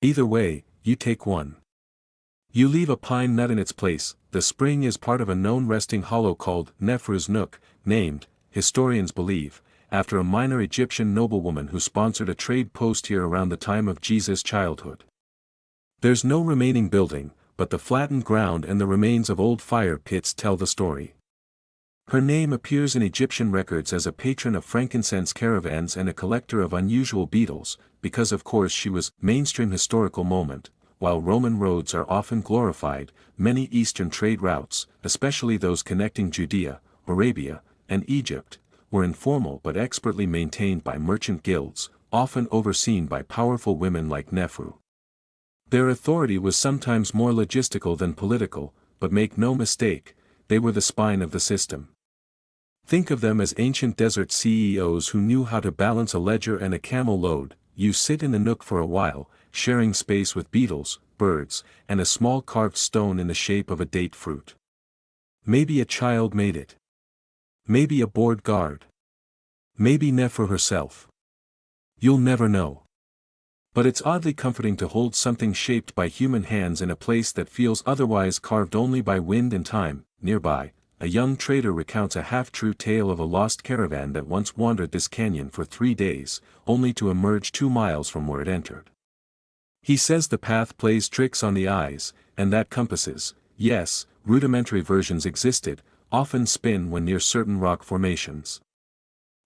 Either way, you take one. You leave a pine nut in its place. The spring is part of a known resting hollow called Nephru's Nook, named, historians believe, after a minor Egyptian noblewoman who sponsored a trade post here around the time of Jesus' childhood. There's no remaining building, but the flattened ground and the remains of old fire pits tell the story. Her name appears in Egyptian records as a patron of frankincense caravans and a collector of unusual beetles, because of course she was mainstream historical moment. While Roman roads are often glorified, many Eastern trade routes, especially those connecting Judea, Arabia, and Egypt, were informal but expertly maintained by merchant guilds, often overseen by powerful women like Nefru. Their authority was sometimes more logistical than political, but make no mistake, they were the spine of the system. Think of them as ancient desert CEOs who knew how to balance a ledger and a camel load. You sit in a nook for a while, sharing space with beetles, birds, and a small carved stone in the shape of a date fruit. Maybe a child made it. Maybe a bored guard. Maybe Nefru herself. You'll never know. But it's oddly comforting to hold something shaped by human hands in a place that feels otherwise carved only by wind and time. Nearby, a young trader recounts a half-true tale of a lost caravan that once wandered this canyon for 3 days, only to emerge 2 miles from where it entered. He says the path plays tricks on the eyes, and that compasses, yes, rudimentary versions existed, often spin when near certain rock formations.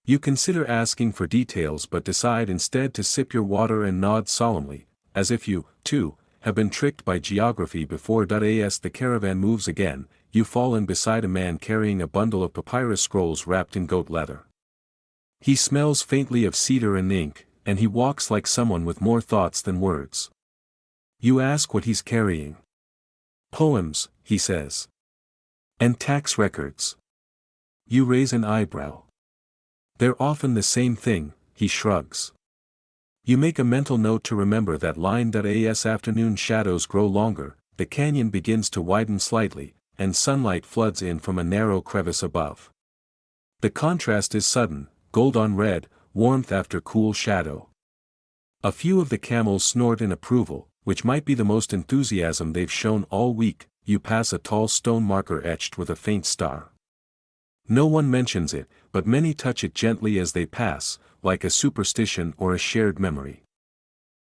You consider asking for details but decide instead to sip your water and nod solemnly, as if you, too, have been tricked by geography before. As the caravan moves again, you fall in beside a man carrying a bundle of papyrus scrolls wrapped in goat leather. He smells faintly of cedar and ink, and he walks like someone with more thoughts than words. You ask what he's carrying. Poems, he says. And tax records. You raise an eyebrow. They're often the same thing, he shrugs. You make a mental note to remember that line. As afternoon shadows grow longer, the canyon begins to widen slightly, and sunlight floods in from a narrow crevice above. The contrast is sudden, gold on red, warmth after cool shadow. A few of the camels snort in approval, which might be the most enthusiasm they've shown all week. You pass a tall stone marker etched with a faint star. No one mentions it, but many touch it gently as they pass, like a superstition or a shared memory.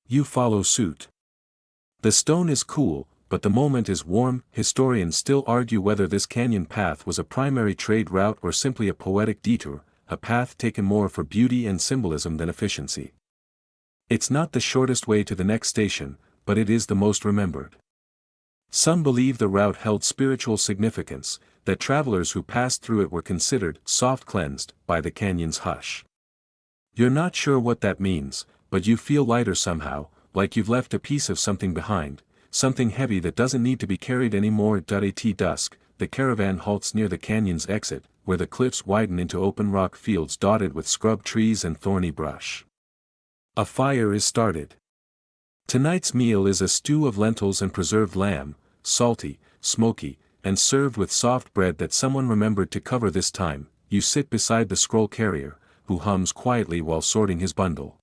You follow suit. The stone is cool, but the moment is warm. Historians still argue whether this canyon path was a primary trade route or simply a poetic detour, a path taken more for beauty and symbolism than efficiency. It's not the shortest way to the next station, but it is the most remembered. Some believe the route held spiritual significance, that travelers who passed through it were considered soft-cleansed by the canyon's hush. You're not sure what that means, but you feel lighter somehow, like you've left a piece of something behind, something heavy that doesn't need to be carried anymore. At dusk, the caravan halts near the canyon's exit, where the cliffs widen into open rock fields dotted with scrub trees and thorny brush. A fire is started. Tonight's meal is a stew of lentils and preserved lamb, salty, smoky, and served with soft bread that someone remembered to cover this time. You sit beside the scroll carrier, who hums quietly while sorting his bundle.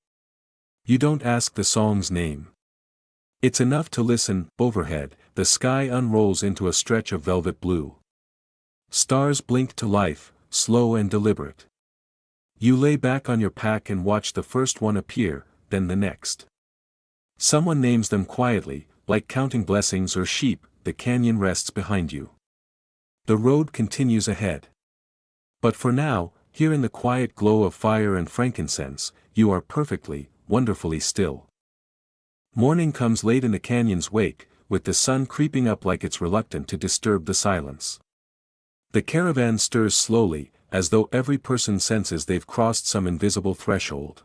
You don't ask the song's name. It's enough to listen. Overhead, the sky unrolls into a stretch of velvet blue. Stars blink to life, slow and deliberate. You lay back on your pack and watch the first one appear, then the next. Someone names them quietly, like counting blessings or sheep. The canyon rests behind you. The road continues ahead. But for now, here in the quiet glow of fire and frankincense, you are perfectly, wonderfully still. Morning comes late in the canyon's wake, with the sun creeping up like it's reluctant to disturb the silence. The caravan stirs slowly, as though every person senses they've crossed some invisible threshold.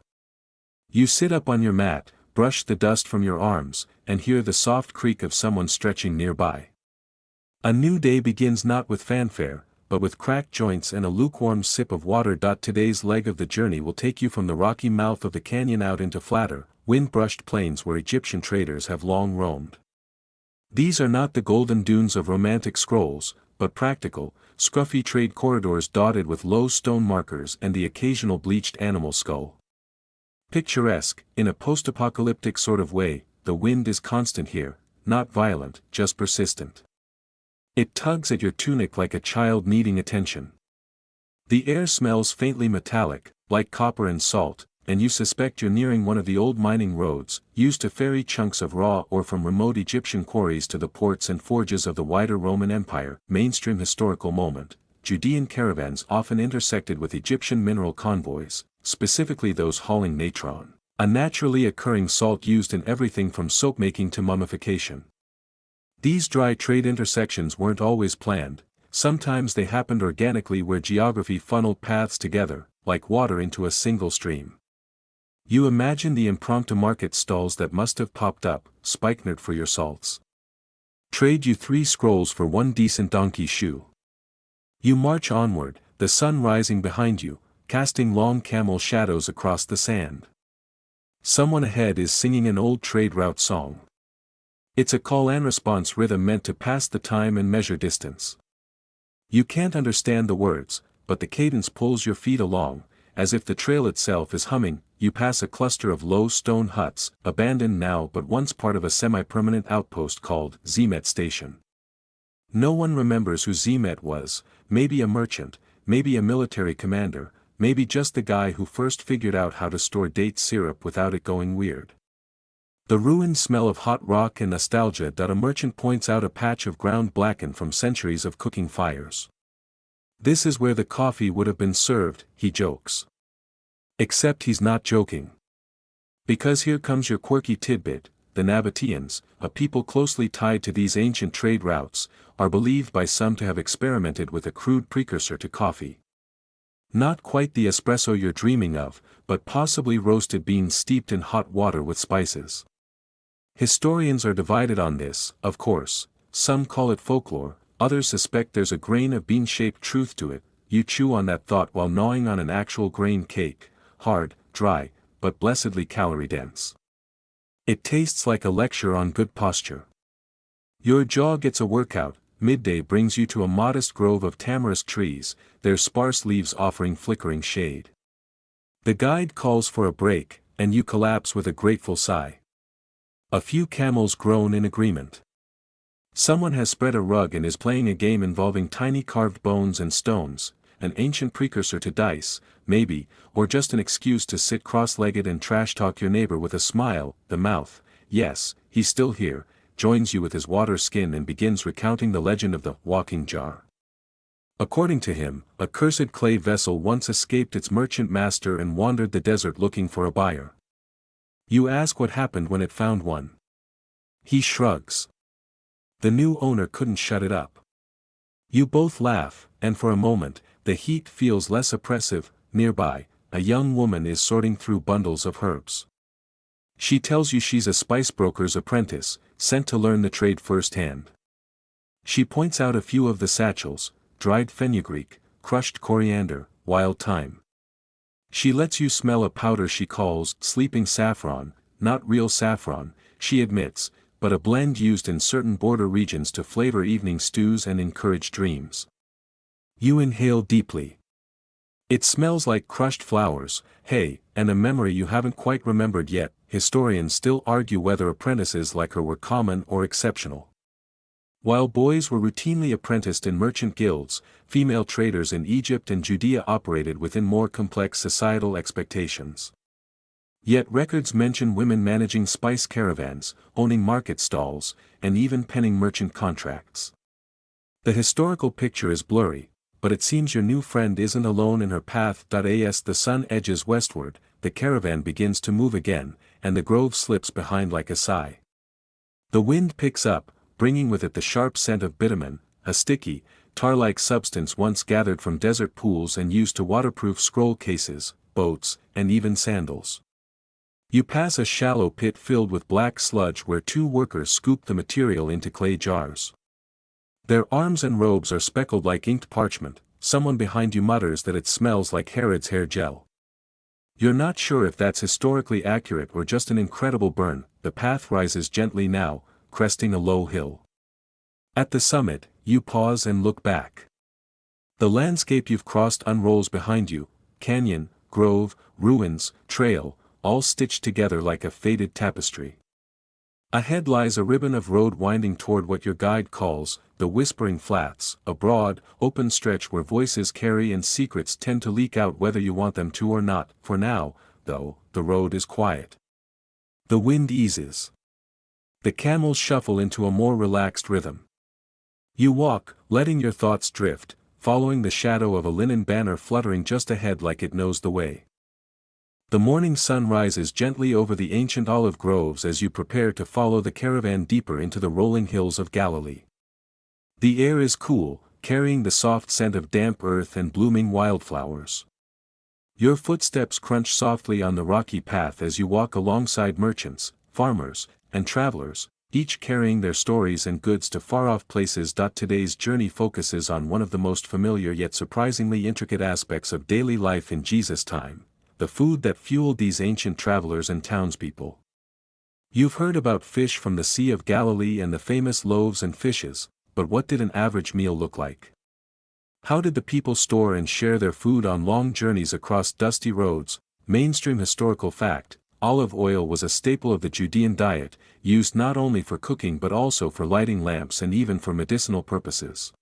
You sit up on your mat, brush the dust from your arms, and hear the soft creak of someone stretching nearby. A new day begins not with fanfare, but with cracked joints and a lukewarm sip of water. Today's leg of the journey will take you from the rocky mouth of the canyon out into flatter, wind-brushed plains where Egyptian traders have long roamed. These are not the golden dunes of romantic scrolls, but practical, scruffy trade corridors dotted with low stone markers and the occasional bleached animal skull. Picturesque, in a post-apocalyptic sort of way, the wind is constant here, not violent, just persistent. It tugs at your tunic like a child needing attention. The air smells faintly metallic, like copper and salt, and you suspect you're nearing one of the old mining roads, used to ferry chunks of raw ore from remote Egyptian quarries to the ports and forges of the wider Roman Empire. Mainstream historical moment. Judean caravans often intersected with Egyptian mineral convoys, specifically those hauling natron, a naturally occurring salt used in everything from soap-making to mummification. These dry trade intersections weren't always planned, sometimes they happened organically where geography funneled paths together, like water into a single stream. You imagine the impromptu market stalls that must have popped up, spikenard for your salts. Trade you 3 scrolls for 1 decent donkey shoe. You march onward, the sun rising behind you, casting long camel shadows across the sand. Someone ahead is singing an old trade route song. It's a call-and-response rhythm meant to pass the time and measure distance. You can't understand the words, but the cadence pulls your feet along, as if the trail itself is humming. You pass a cluster of low stone huts, abandoned now but once part of a semi-permanent outpost called Zemet Station. No one remembers who Zemet was, maybe a merchant, maybe a military commander, maybe just the guy who first figured out how to store date syrup without it going weird. The ruined smell of hot rock and nostalgia. A merchant points out a patch of ground blackened from centuries of cooking fires. This is where the coffee would have been served, he jokes. Except he's not joking. Because here comes your quirky tidbit. The Nabateans, a people closely tied to these ancient trade routes, are believed by some to have experimented with a crude precursor to coffee. Not quite the espresso you're dreaming of, but possibly roasted beans steeped in hot water with spices. Historians are divided on this, of course. Some call it folklore, others suspect there's a grain of bean-shaped truth to it. You chew on that thought while gnawing on an actual grain cake, hard, dry, but blessedly calorie-dense. It tastes like a lecture on good posture. Your jaw gets a workout. Midday brings you to a modest grove of tamarisk trees, their sparse leaves offering flickering shade. The guide calls for a break, and you collapse with a grateful sigh. A few camels groan in agreement. Someone has spread a rug and is playing a game involving tiny carved bones and stones, an ancient precursor to dice, maybe, or just an excuse to sit cross-legged and trash-talk your neighbor with a smile. The mouth, yes, he's still here, joins you with his water skin and begins recounting the legend of the walking jar. According to him, a cursed clay vessel once escaped its merchant master and wandered the desert looking for a buyer. You ask what happened when it found one. He shrugs. The new owner couldn't shut it up. You both laugh, and for a moment, the heat feels less oppressive. Nearby, a young woman is sorting through bundles of herbs. She tells you she's a spice broker's apprentice, sent to learn the trade firsthand. She points out a few of the satchels: dried fenugreek, crushed coriander, wild thyme. She lets you smell a powder she calls sleeping saffron, not real saffron, she admits, but a blend used in certain border regions to flavor evening stews and encourage dreams. You inhale deeply. It smells like crushed flowers, hay, and a memory you haven't quite remembered yet. Historians still argue whether apprentices like her were common or exceptional. While boys were routinely apprenticed in merchant guilds, female traders in Egypt and Judea operated within more complex societal expectations. Yet records mention women managing spice caravans, owning market stalls, and even penning merchant contracts. The historical picture is blurry, but it seems your new friend isn't alone in her path. As the sun edges westward, the caravan begins to move again, and the grove slips behind like a sigh. The wind picks up, bringing with it the sharp scent of bitumen, a sticky, tar-like substance once gathered from desert pools and used to waterproof scroll cases, boats, and even sandals. You pass a shallow pit filled with black sludge where 2 workers scoop the material into clay jars. Their arms and robes are speckled like inked parchment. Someone behind you mutters that it smells like Herod's hair gel. You're not sure if that's historically accurate or just an incredible burn. The path rises gently now, cresting a low hill. At the summit, you pause and look back. The landscape you've crossed unrolls behind you: canyon, grove, ruins, trail, all stitched together like a faded tapestry. Ahead lies a ribbon of road winding toward what your guide calls the Whispering Flats, a broad, open stretch where voices carry and secrets tend to leak out whether you want them to or not. For now, though, the road is quiet. The wind eases. The camels shuffle into a more relaxed rhythm. You walk, letting your thoughts drift, following the shadow of a linen banner fluttering just ahead like it knows the way. The morning sun rises gently over the ancient olive groves as you prepare to follow the caravan deeper into the rolling hills of Galilee. The air is cool, carrying the soft scent of damp earth and blooming wildflowers. Your footsteps crunch softly on the rocky path as you walk alongside merchants, farmers, and travelers, each carrying their stories and goods to far-off places. Today's journey focuses on one of the most familiar yet surprisingly intricate aspects of daily life in Jesus' time: the food that fueled these ancient travelers and townspeople. You've heard about fish from the Sea of Galilee and the famous loaves and fishes, but what did an average meal look like? How did the people store and share their food on long journeys across dusty roads? Mainstream historical fact: olive oil was a staple of the Judean diet, used not only for cooking but also for lighting lamps and even for medicinal purposes.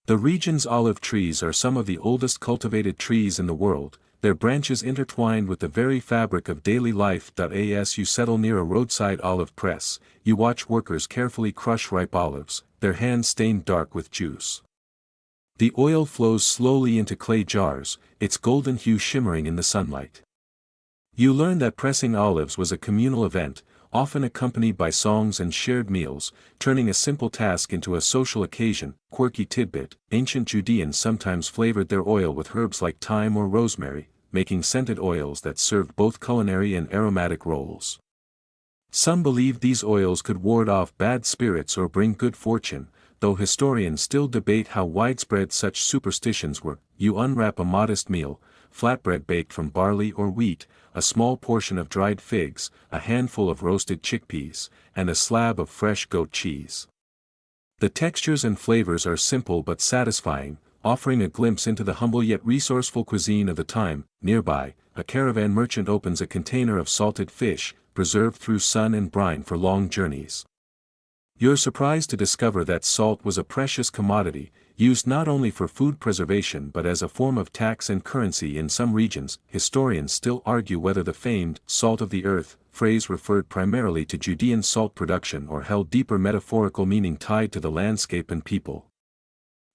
The region's olive trees are some of the oldest cultivated trees in the world, their branches intertwined with the very fabric of daily life. As you settle near a roadside olive press, you watch workers carefully crush ripe olives, their hands stained dark with juice. The oil flows slowly into clay jars, its golden hue shimmering in the sunlight. You learn that pressing olives was a communal event, often accompanied by songs and shared meals, turning a simple task into a social occasion. Quirky tidbit: ancient Judeans sometimes flavored their oil with herbs like thyme or rosemary, making scented oils that served both culinary and aromatic roles. Some believed these oils could ward off bad spirits or bring good fortune, though historians still debate how widespread such superstitions were. You unwrap a modest meal: flatbread baked from barley or wheat, a small portion of dried figs, a handful of roasted chickpeas, and a slab of fresh goat cheese. The textures and flavors are simple but satisfying, offering a glimpse into the humble yet resourceful cuisine of the time. Nearby, a caravan merchant opens a container of salted fish, preserved through sun and brine for long journeys. You're surprised to discover that salt was a precious commodity, used not only for food preservation but as a form of tax and currency in some regions. Historians still argue whether the famed "salt of the earth" phrase referred primarily to Judean salt production or held deeper metaphorical meaning tied to the landscape and people.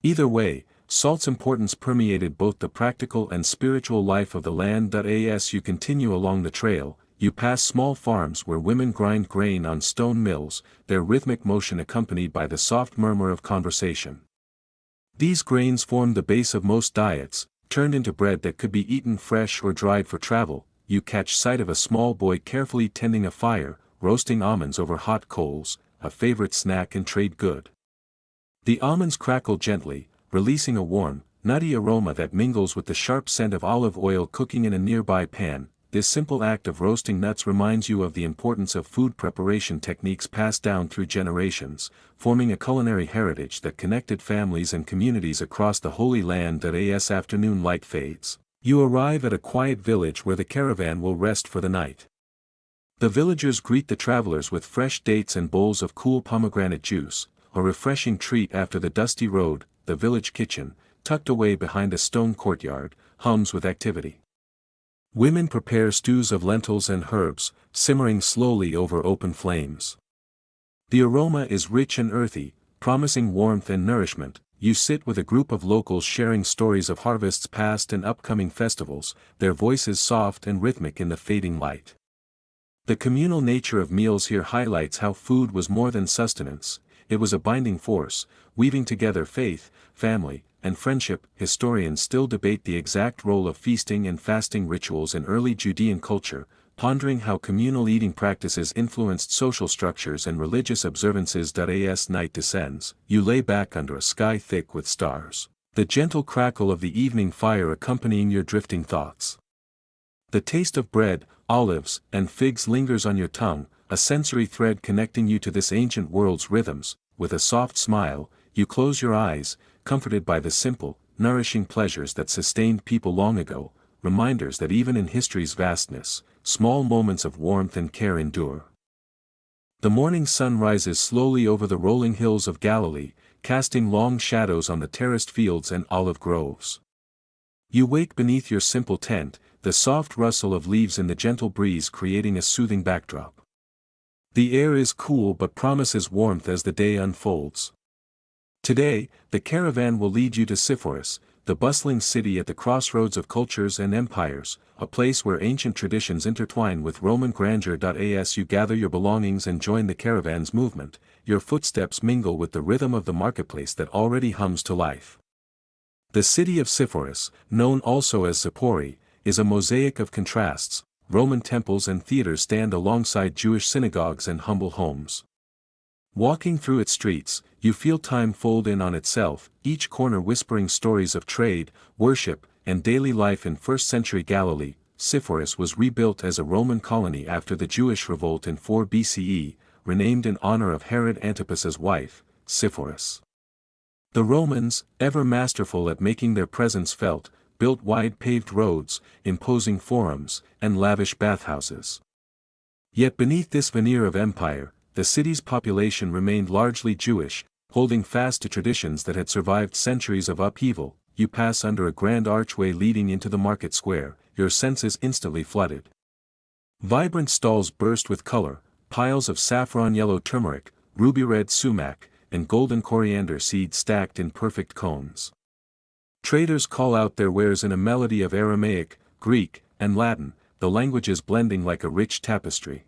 Either way, salt's importance permeated both the practical and spiritual life of the land. As you continue along the trail, you pass small farms where women grind grain on stone mills, their rhythmic motion accompanied by the soft murmur of conversation. These grains formed the base of most diets, turned into bread that could be eaten fresh or dried for travel. You catch sight of a small boy carefully tending a fire, roasting almonds over hot coals, a favorite snack and trade good. The almonds crackle gently, releasing a warm, nutty aroma that mingles with the sharp scent of olive oil cooking in a nearby pan. This simple act of roasting nuts reminds you of the importance of food preparation techniques passed down through generations, forming a culinary heritage that connected families and communities across the Holy Land. As afternoon light fades, you arrive at a quiet village where the caravan will rest for the night. The villagers greet the travelers with fresh dates and bowls of cool pomegranate juice, a refreshing treat after the dusty road. The village kitchen, tucked away behind a stone courtyard, hums with activity. Women prepare stews of lentils and herbs, simmering slowly over open flames. The aroma is rich and earthy, promising warmth and nourishment. You sit with a group of locals sharing stories of harvests past and upcoming festivals, their voices soft and rhythmic in the fading light. The communal nature of meals here highlights how food was more than sustenance. It was a binding force, weaving together faith, family, and friendship. Historians still debate the exact role of feasting and fasting rituals in early Judean culture, pondering how communal eating practices influenced social structures and religious observances. As night descends, you lay back under a sky thick with stars, the gentle crackle of the evening fire accompanying your drifting thoughts. The taste of bread, olives, and figs lingers on your tongue, a sensory thread connecting you to this ancient world's rhythms. With a soft smile, you close your eyes, comforted by the simple, nourishing pleasures that sustained people long ago, reminders that even in history's vastness, small moments of warmth and care endure. The morning sun rises slowly over the rolling hills of Galilee, casting long shadows on the terraced fields and olive groves. You wake beneath your simple tent, the soft rustle of leaves in the gentle breeze creating a soothing backdrop. The air is cool but promises warmth as the day unfolds. Today, the caravan will lead you to Sepphoris, the bustling city at the crossroads of cultures and empires, a place where ancient traditions intertwine with Roman grandeur. As you gather your belongings and join the caravan's movement, your footsteps mingle with the rhythm of the marketplace that already hums to life. The city of Sepphoris, known also as Zippori, is a mosaic of contrasts. Roman temples and theaters stand alongside Jewish synagogues and humble homes. Walking through its streets, you feel time fold in on itself, each corner whispering stories of trade, worship, and daily life. In 1st century Galilee, Sepphoris was rebuilt as a Roman colony after the Jewish revolt in 4 BCE, renamed in honor of Herod Antipas's wife, Sepphoris. The Romans, ever masterful at making their presence felt, built wide paved roads, imposing forums, and lavish bathhouses. Yet beneath this veneer of empire, the city's population remained largely Jewish, holding fast to traditions that had survived centuries of upheaval. You pass under a grand archway leading into the market square, your senses instantly flooded. Vibrant stalls burst with color, piles of saffron yellow turmeric, ruby red sumac, and golden coriander seed stacked in perfect cones. Traders call out their wares in a melody of Aramaic, Greek, and Latin, the languages blending like a rich tapestry.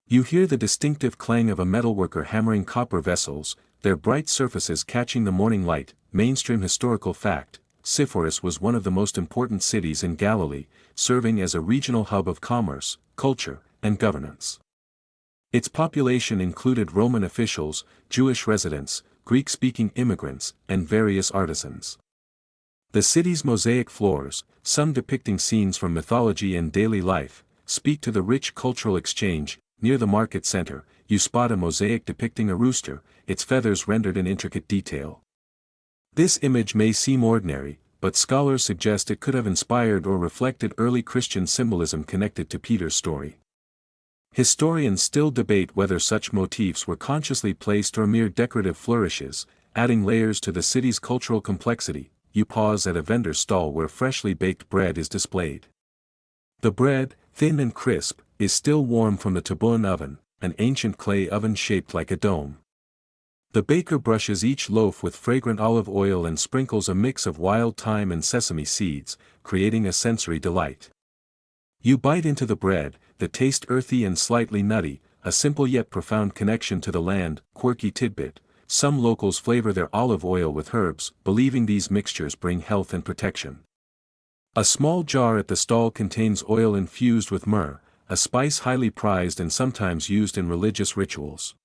You hear the distinctive clang of a metalworker hammering copper vessels, their bright surfaces catching the morning light. Mainstream historical fact: Sepphoris was one of the most important cities in Galilee, serving as a regional hub of commerce, culture, and governance. Its population included Roman officials, Jewish residents, Greek-speaking immigrants, and various artisans. The city's mosaic floors, some depicting scenes from mythology and daily life, speak to the rich cultural exchange. Near the market center, you spot a mosaic depicting a rooster, its feathers rendered in intricate detail. This image may seem ordinary, but scholars suggest it could have inspired or reflected early Christian symbolism connected to Peter's story. Historians still debate whether such motifs were consciously placed or mere decorative flourishes, adding layers to the city's cultural complexity. You pause at a vendor's stall where freshly baked bread is displayed. The bread, thin and crisp, is still warm from the tabun oven, an ancient clay oven shaped like a dome. The baker brushes each loaf with fragrant olive oil and sprinkles a mix of wild thyme and sesame seeds, creating a sensory delight. You bite into the bread, the taste earthy and slightly nutty, a simple yet profound connection to the land. Quirky tidbit: some locals flavor their olive oil with herbs, believing these mixtures bring health and protection. A small jar at the stall contains oil infused with myrrh, a spice highly prized and sometimes used in religious rituals.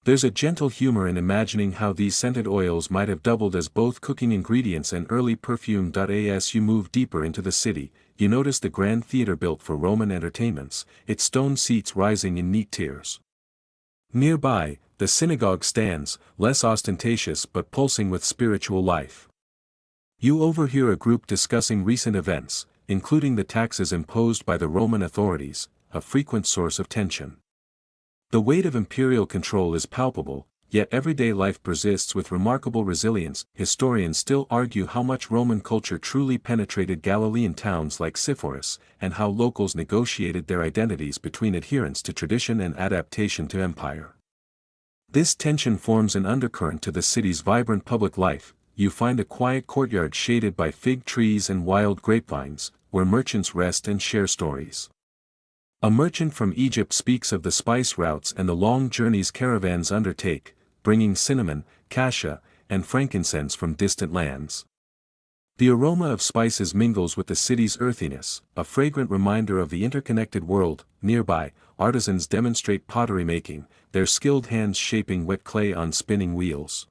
There's a gentle humor in imagining how these scented oils might have doubled as both cooking ingredients and early perfume. As you move deeper into the city, you notice the grand theater built for Roman entertainments, its stone seats rising in neat tiers. Nearby, the synagogue stands, less ostentatious but pulsing with spiritual life. You overhear a group discussing recent events, including the taxes imposed by the Roman authorities, a frequent source of tension. The weight of imperial control is palpable, yet everyday life persists with remarkable resilience. Historians still argue how much Roman culture truly penetrated Galilean towns like Sepphoris, and how locals negotiated their identities between adherence to tradition and adaptation to empire. This tension forms an undercurrent to the city's vibrant public life. You find a quiet courtyard shaded by fig trees and wild grapevines, where merchants rest and share stories. A merchant from Egypt speaks of the spice routes and the long journeys caravans undertake, bringing cinnamon, cassia, and frankincense from distant lands. The aroma of spices mingles with the city's earthiness, a fragrant reminder of the interconnected world. Nearby, artisans demonstrate pottery making, their skilled hands shaping wet clay on spinning wheels.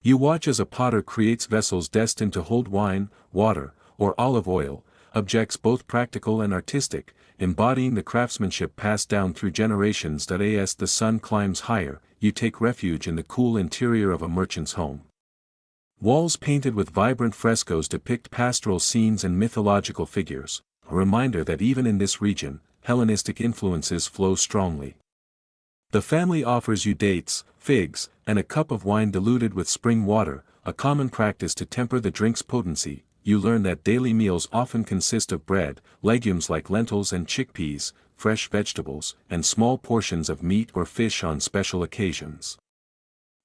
You watch as a potter creates vessels destined to hold wine, water, or olive oil, objects both practical and artistic, embodying the craftsmanship passed down through generations. As the sun climbs higher, you take refuge in the cool interior of a merchant's home. Walls painted with vibrant frescoes depict pastoral scenes and mythological figures, a reminder that even in this region, Hellenistic influences flow strongly. The family offers you dates, figs, and a cup of wine diluted with spring water, a common practice to temper the drink's potency. You learn that daily meals often consist of bread, legumes like lentils and chickpeas, fresh vegetables, and small portions of meat or fish on special occasions.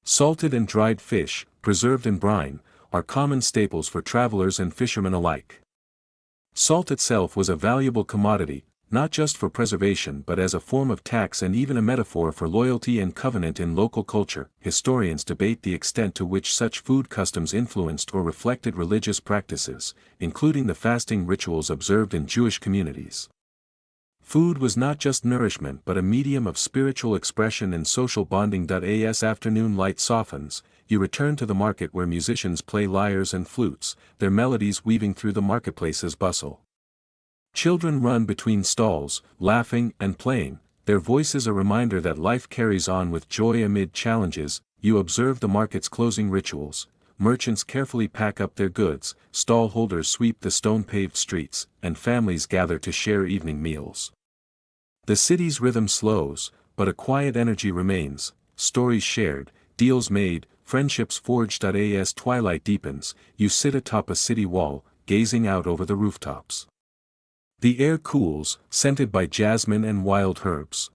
Salted and dried fish, preserved in brine, are common staples for travelers and fishermen alike. Salt itself was a valuable commodity, not just for preservation but as a form of tax and even a metaphor for loyalty and covenant in local culture. Historians debate the extent to which such food customs influenced or reflected religious practices, including the fasting rituals observed in Jewish communities. Food was not just nourishment but a medium of spiritual expression and social bonding. As afternoon light softens, you return to the market where musicians play lyres and flutes, their melodies weaving through the marketplace's bustle. Children run between stalls, laughing and playing, their voices a reminder that life carries on with joy amid challenges. You observe the market's closing rituals. Merchants carefully pack up their goods, stall holders sweep the stone-paved streets, and families gather to share evening meals. The city's rhythm slows, but a quiet energy remains, stories shared, deals made, friendships forged. As twilight deepens, you sit atop a city wall, gazing out over the rooftops. The air cools, scented by jasmine and wild herbs.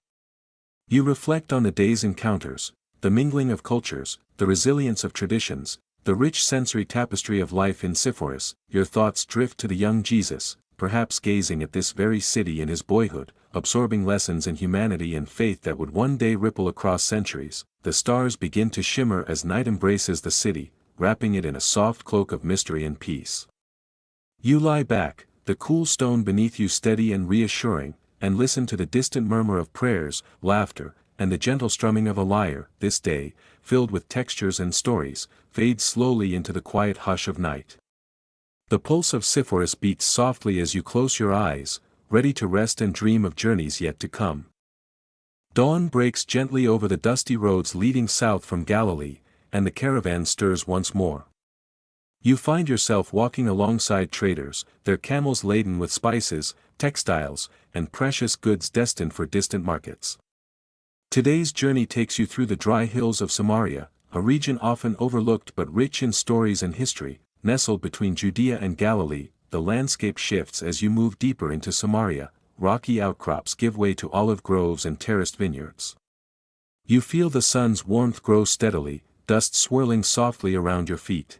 You reflect on the day's encounters, the mingling of cultures, the resilience of traditions, the rich sensory tapestry of life in Sepphoris. Your thoughts drift to the young Jesus, perhaps gazing at this very city in his boyhood, absorbing lessons in humanity and faith that would one day ripple across centuries. The stars begin to shimmer as night embraces the city, wrapping it in a soft cloak of mystery and peace. You lie back, the cool stone beneath you steady and reassuring, and listen to the distant murmur of prayers, laughter, and the gentle strumming of a lyre. This day, filled with textures and stories, fades slowly into the quiet hush of night. The pulse of Sepphoris beats softly as you close your eyes, ready to rest and dream of journeys yet to come. Dawn breaks gently over the dusty roads leading south from Galilee, and the caravan stirs once more. You find yourself walking alongside traders, their camels laden with spices, textiles, and precious goods destined for distant markets. Today's journey takes you through the dry hills of Samaria, a region often overlooked but rich in stories and history. Nestled between Judea and Galilee, the landscape shifts as you move deeper into Samaria. Rocky outcrops give way to olive groves and terraced vineyards. You feel the sun's warmth grow steadily, dust swirling softly around your feet.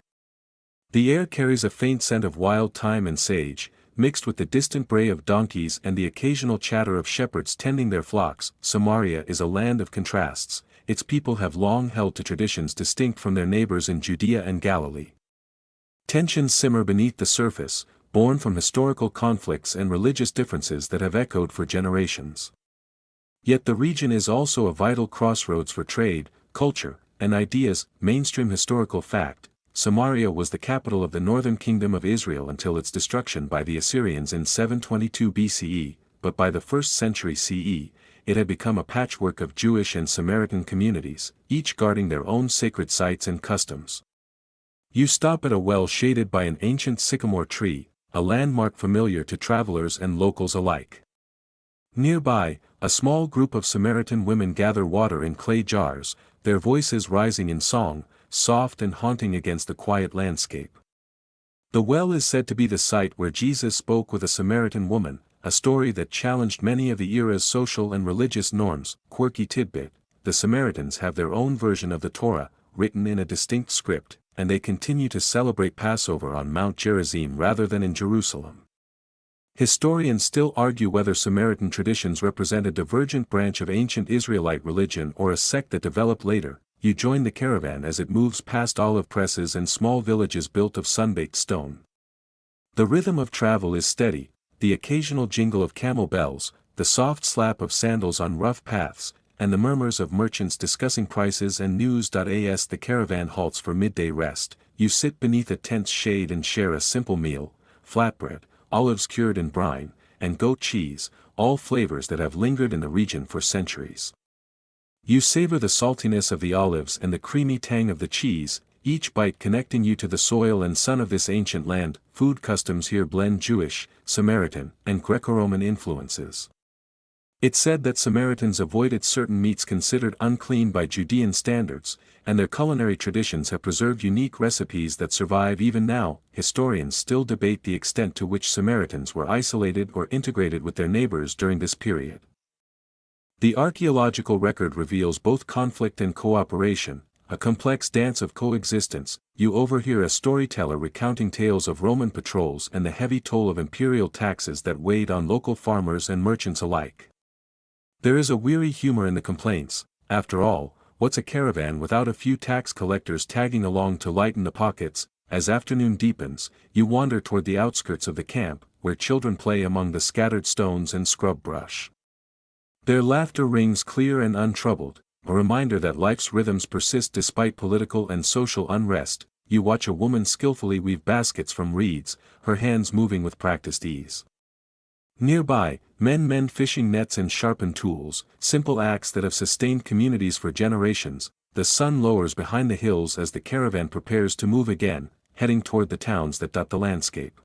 The air carries a faint scent of wild thyme and sage, mixed with the distant bray of donkeys and the occasional chatter of shepherds tending their flocks. Samaria is a land of contrasts. Its people have long held to traditions distinct from their neighbors in Judea and Galilee. Tensions simmer beneath the surface, born from historical conflicts and religious differences that have echoed for generations. Yet the region is also a vital crossroads for trade, culture, and ideas. Mainstream historical fact: Samaria was the capital of the northern kingdom of Israel until its destruction by the Assyrians in 722 BCE, but by the 1st century CE, it had become a patchwork of Jewish and Samaritan communities, each guarding their own sacred sites and customs. You stop at a well shaded by an ancient sycamore tree, a landmark familiar to travelers and locals alike. Nearby, a small group of Samaritan women gather water in clay jars, their voices rising in song, soft and haunting against the quiet landscape. The well is said to be the site where Jesus spoke with a Samaritan woman, a story that challenged many of the era's social and religious norms. Quirky tidbit: the Samaritans have their own version of the Torah, written in a distinct script, and they continue to celebrate Passover on Mount Gerizim rather than in Jerusalem. Historians still argue whether Samaritan traditions represent a divergent branch of ancient Israelite religion or a sect that developed later. You join the caravan as it moves past olive presses and small villages built of sun-baked stone. The rhythm of travel is steady, the occasional jingle of camel bells, the soft slap of sandals on rough paths, and the murmurs of merchants discussing prices and news. As the caravan halts for midday rest, you sit beneath a tent's shade and share a simple meal: flatbread, olives cured in brine, and goat cheese, all flavors that have lingered in the region for centuries. You savor the saltiness of the olives and the creamy tang of the cheese, each bite connecting you to the soil and sun of this ancient land. Food customs here blend Jewish, Samaritan, and Greco-Roman influences. It's said that Samaritans avoided certain meats considered unclean by Judean standards, and their culinary traditions have preserved unique recipes that survive even now. Historians still debate the extent to which Samaritans were isolated or integrated with their neighbors during this period. The archaeological record reveals both conflict and cooperation. a complex dance of coexistence, you overhear a storyteller recounting tales of Roman patrols and the heavy toll of imperial taxes that weighed on local farmers and merchants alike. There is a weary humor in the complaints. After all, what's a caravan without a few tax collectors tagging along to lighten the pockets? As afternoon deepens, you wander toward the outskirts of the camp, where children play among the scattered stones and scrub brush. Their laughter rings clear and untroubled, a reminder that life's rhythms persist despite political and social unrest. You watch a woman skillfully weave baskets from reeds, her hands moving with practiced ease. Nearby, men mend fishing nets and sharpen tools, simple acts that have sustained communities for generations. The sun lowers behind the hills as the caravan prepares to move again, heading toward the towns that dot the landscape.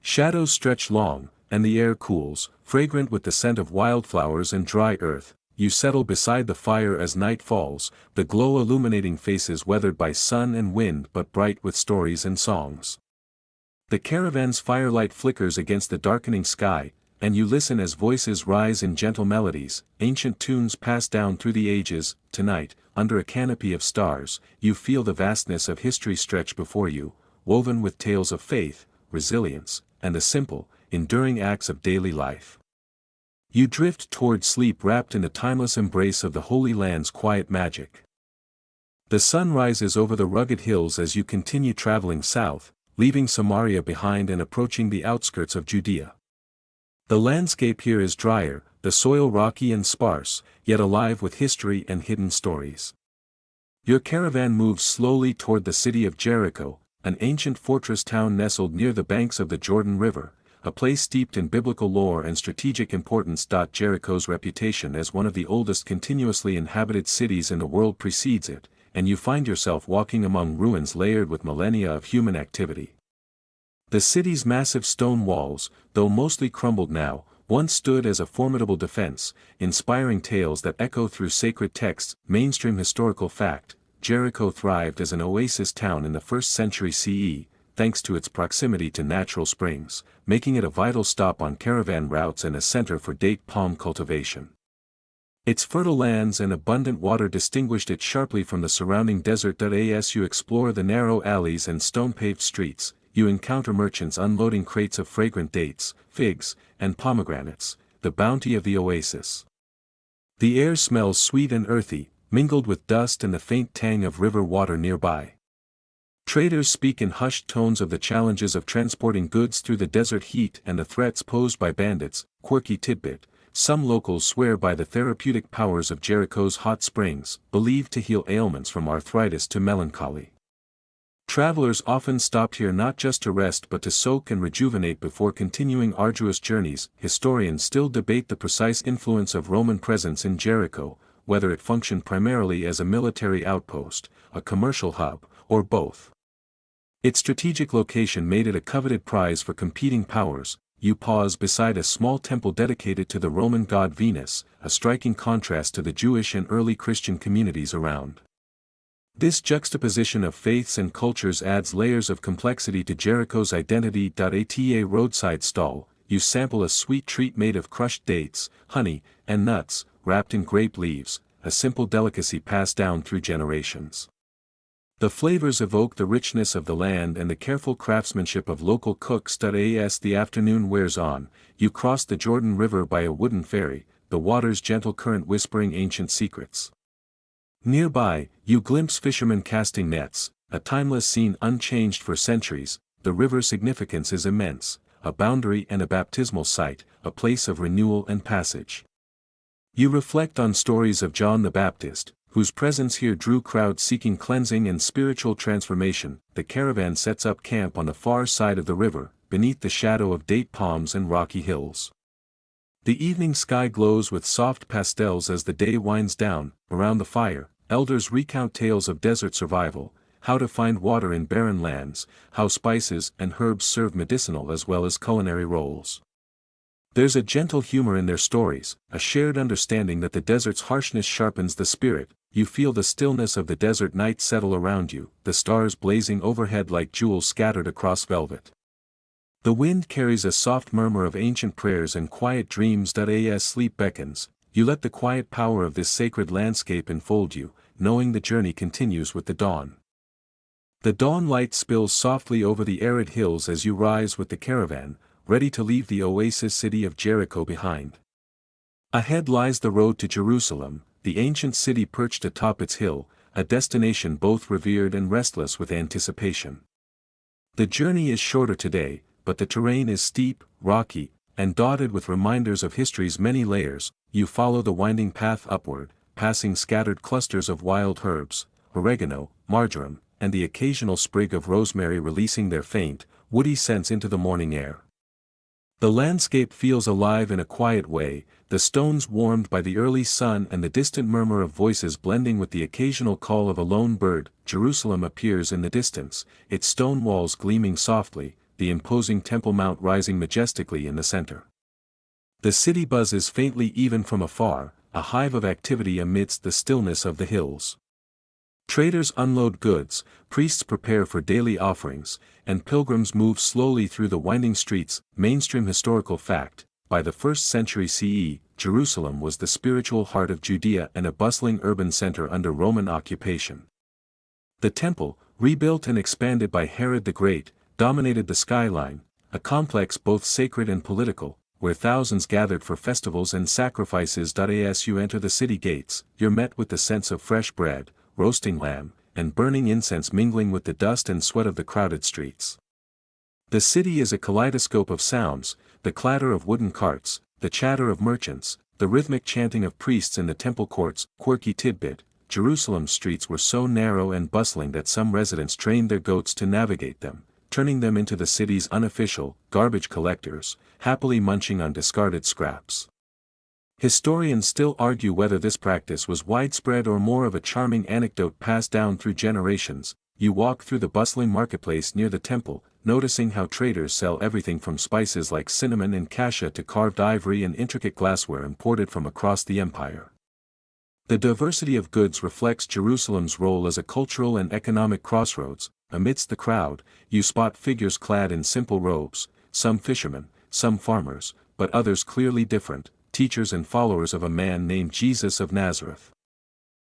Shadows stretch long, and the air cools, fragrant with the scent of wildflowers and dry earth. You settle beside the fire as night falls, the glow illuminating faces weathered by sun and wind but bright with stories and songs. The caravan's firelight flickers against the darkening sky, and you listen as voices rise in gentle melodies, ancient tunes passed down through the ages. Tonight, under a canopy of stars, you feel the vastness of history stretch before you, woven with tales of faith, resilience, and the simple, enduring acts of daily life. You drift toward sleep wrapped in the timeless embrace of the Holy Land's quiet magic. The sun rises over the rugged hills as you continue traveling south, leaving Samaria behind and approaching the outskirts of Judea. The landscape here is drier, the soil rocky and sparse, yet alive with history and hidden stories. Your caravan moves slowly toward the city of Jericho, an ancient fortress town nestled near the banks of the Jordan River, a place steeped in biblical lore and strategic importance. Jericho's reputation as one of the oldest continuously inhabited cities in the world precedes it, and you find yourself walking among ruins layered with millennia of human activity. The city's massive stone walls, though mostly crumbled now, once stood as a formidable defense, inspiring tales that echo through sacred texts. Mainstream historical fact: Jericho thrived as an oasis town in the 1st century CE, thanks to its proximity to natural springs, making it a vital stop on caravan routes and a center for date palm cultivation. Its fertile lands and abundant water distinguished it sharply from the surrounding desert. As you explore the narrow alleys and stone-paved streets, you encounter merchants unloading crates of fragrant dates, figs, and pomegranates, the bounty of the oasis. The air smells sweet and earthy, mingled with dust and the faint tang of river water nearby. Traders speak in hushed tones of the challenges of transporting goods through the desert heat and the threats posed by bandits. Quirky tidbit: some locals swear by the therapeutic powers of Jericho's hot springs, believed to heal ailments from arthritis to melancholy. Travelers often stopped here not just to rest but to soak and rejuvenate before continuing arduous journeys. Historians still debate the precise influence of Roman presence in Jericho, whether it functioned primarily as a military outpost, a commercial hub, or both. Its strategic location made it a coveted prize for competing powers. You pause beside a small temple dedicated to the Roman god Venus, a striking contrast to the Jewish and early Christian communities around. This juxtaposition of faiths and cultures adds layers of complexity to Jericho's identity. At a roadside stall, you sample a sweet treat made of crushed dates, honey, and nuts, wrapped in grape leaves, a simple delicacy passed down through generations. The flavors evoke the richness of the land and the careful craftsmanship of local cooks. As the afternoon wears on, you cross the Jordan River by a wooden ferry, the water's gentle current whispering ancient secrets. Nearby, you glimpse fishermen casting nets, a timeless scene unchanged for centuries. The river's significance is immense, a boundary and a baptismal site, a place of renewal and passage. You reflect on stories of John the Baptist, whose presence here drew crowds seeking cleansing and spiritual transformation. The caravan sets up camp on the far side of the river, beneath the shadow of date palms and rocky hills. The evening sky glows with soft pastels as the day winds down. Around the fire, elders recount tales of desert survival, how to find water in barren lands, how spices and herbs serve medicinal as well as culinary roles. There's a gentle humor in their stories, a shared understanding that the desert's harshness sharpens the spirit. You feel the stillness of the desert night settle around you, the stars blazing overhead like jewels scattered across velvet. The wind carries a soft murmur of ancient prayers and quiet dreams. As sleep beckons, you let the quiet power of this sacred landscape enfold you, knowing the journey continues with the dawn. The dawn light spills softly over the arid hills as you rise with the caravan, ready to leave the oasis city of Jericho behind. Ahead lies the road to Jerusalem, the ancient city perched atop its hill, a destination both revered and restless with anticipation. The journey is shorter today, but the terrain is steep, rocky, and dotted with reminders of history's many layers. You follow the winding path upward, passing scattered clusters of wild herbs, oregano, marjoram, and the occasional sprig of rosemary releasing their faint, woody scents into the morning air. The landscape feels alive in a quiet way, the stones warmed by the early sun and the distant murmur of voices blending with the occasional call of a lone bird. Jerusalem appears in the distance, its stone walls gleaming softly, the imposing Temple Mount rising majestically in the center. The city buzzes faintly even from afar, a hive of activity amidst the stillness of the hills. Traders unload goods, priests prepare for daily offerings, and pilgrims move slowly through the winding streets. Mainstream historical fact: by the 1st century CE, Jerusalem was the spiritual heart of Judea and a bustling urban center under Roman occupation. The temple, rebuilt and expanded by Herod the Great, dominated the skyline, a complex both sacred and political, where thousands gathered for festivals and sacrifices. As you enter the city gates, you're met with the sense of fresh bread, roasting lamb, and burning incense mingling with the dust and sweat of the crowded streets. The city is a kaleidoscope of sounds, the clatter of wooden carts, the chatter of merchants, the rhythmic chanting of priests in the temple courts. Quirky tidbit: Jerusalem's streets were so narrow and bustling that some residents trained their goats to navigate them, turning them into the city's unofficial garbage collectors, happily munching on discarded scraps. Historians still argue whether this practice was widespread or more of a charming anecdote passed down through generations. You walk through the bustling marketplace near the temple, noticing how traders sell everything from spices like cinnamon and cassia to carved ivory and intricate glassware imported from across the empire. The diversity of goods reflects Jerusalem's role as a cultural and economic crossroads. Amidst the crowd, you spot figures clad in simple robes, some fishermen, some farmers, but others clearly different, teachers and followers of a man named Jesus of Nazareth.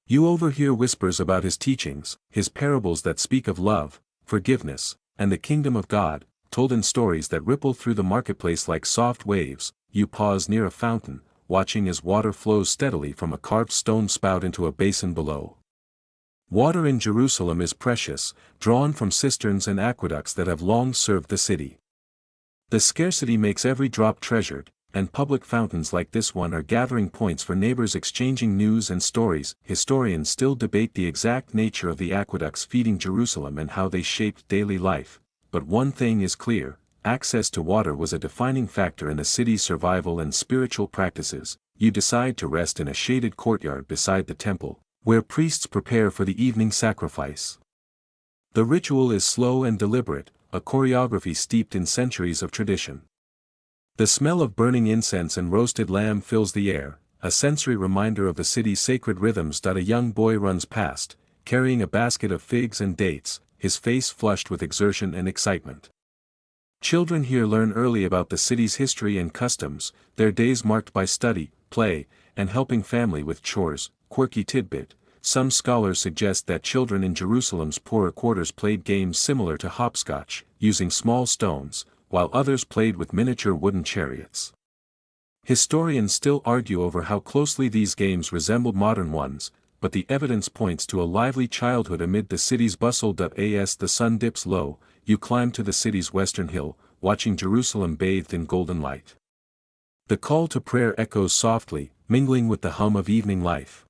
You overhear whispers about his teachings, his parables that speak of love, forgiveness, and the kingdom of God, told in stories that ripple through the marketplace like soft waves. You pause near a fountain, watching as water flows steadily from a carved stone spout into a basin below. Water in Jerusalem is precious, drawn from cisterns and aqueducts that have long served the city. The scarcity makes every drop treasured, and public fountains like this one are gathering points for neighbors exchanging news and stories. Historians still debate the exact nature of the aqueducts feeding Jerusalem and how they shaped daily life, but one thing is clear: access to water was a defining factor in the city's survival and spiritual practices. You decide to rest in a shaded courtyard beside the temple, where priests prepare for the evening sacrifice. The ritual is slow and deliberate, a choreography steeped in centuries of tradition. The smell of burning incense and roasted lamb fills the air, a sensory reminder of the city's sacred rhythms. A young boy runs past, carrying a basket of figs and dates, his face flushed with exertion and excitement. Children here learn early about the city's history and customs, their days marked by study, play, and helping family with chores. Quirky tidbit: some scholars suggest that children in Jerusalem's poorer quarters played games similar to hopscotch, using small stones, while others played with miniature wooden chariots. Historians still argue over how closely these games resembled modern ones, but the evidence points to a lively childhood amid the city's bustle. As the sun dips low, you climb to the city's western hill, watching Jerusalem bathed in golden light. The call to prayer echoes softly, mingling with the hum of evening life.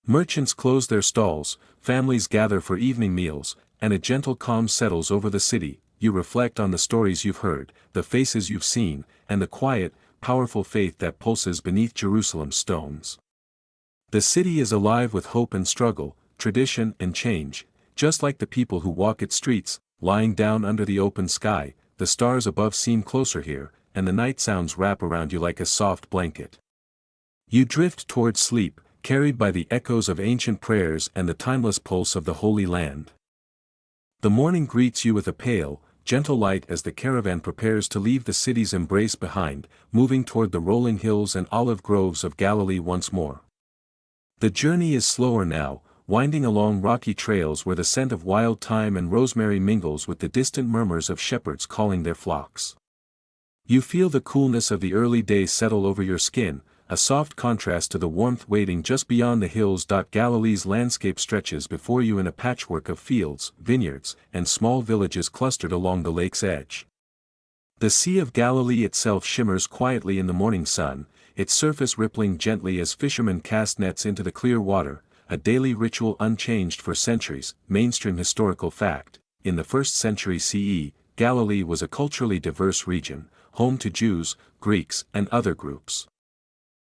Merchants close their stalls, families gather for evening meals, and a gentle calm settles over the city. You reflect on the stories you've heard, the faces you've seen, and the quiet, powerful faith that pulses beneath Jerusalem's stones. The city is alive with hope and struggle, tradition and change, just like the people who walk its streets. Lying down under the open sky, the stars above seem closer here, and the night sounds wrap around you like a soft blanket. You drift towards sleep, carried by the echoes of ancient prayers and the timeless pulse of the Holy Land. The morning greets you with a pale, gentle light as the caravan prepares to leave the city's embrace behind, moving toward the rolling hills and olive groves of Galilee once more. The journey is slower now, winding along rocky trails where the scent of wild thyme and rosemary mingles with the distant murmurs of shepherds calling their flocks. You feel the coolness of the early day settle over your skin, a soft contrast to the warmth waiting just beyond the hills. Galilee's landscape stretches before you in a patchwork of fields, vineyards, and small villages clustered along the lake's edge. The Sea of Galilee itself shimmers quietly in the morning sun, its surface rippling gently as fishermen cast nets into the clear water, a daily ritual unchanged for centuries. Mainstream historical fact: in the 1st century CE, Galilee was a culturally diverse region, home to Jews, Greeks, and other groups.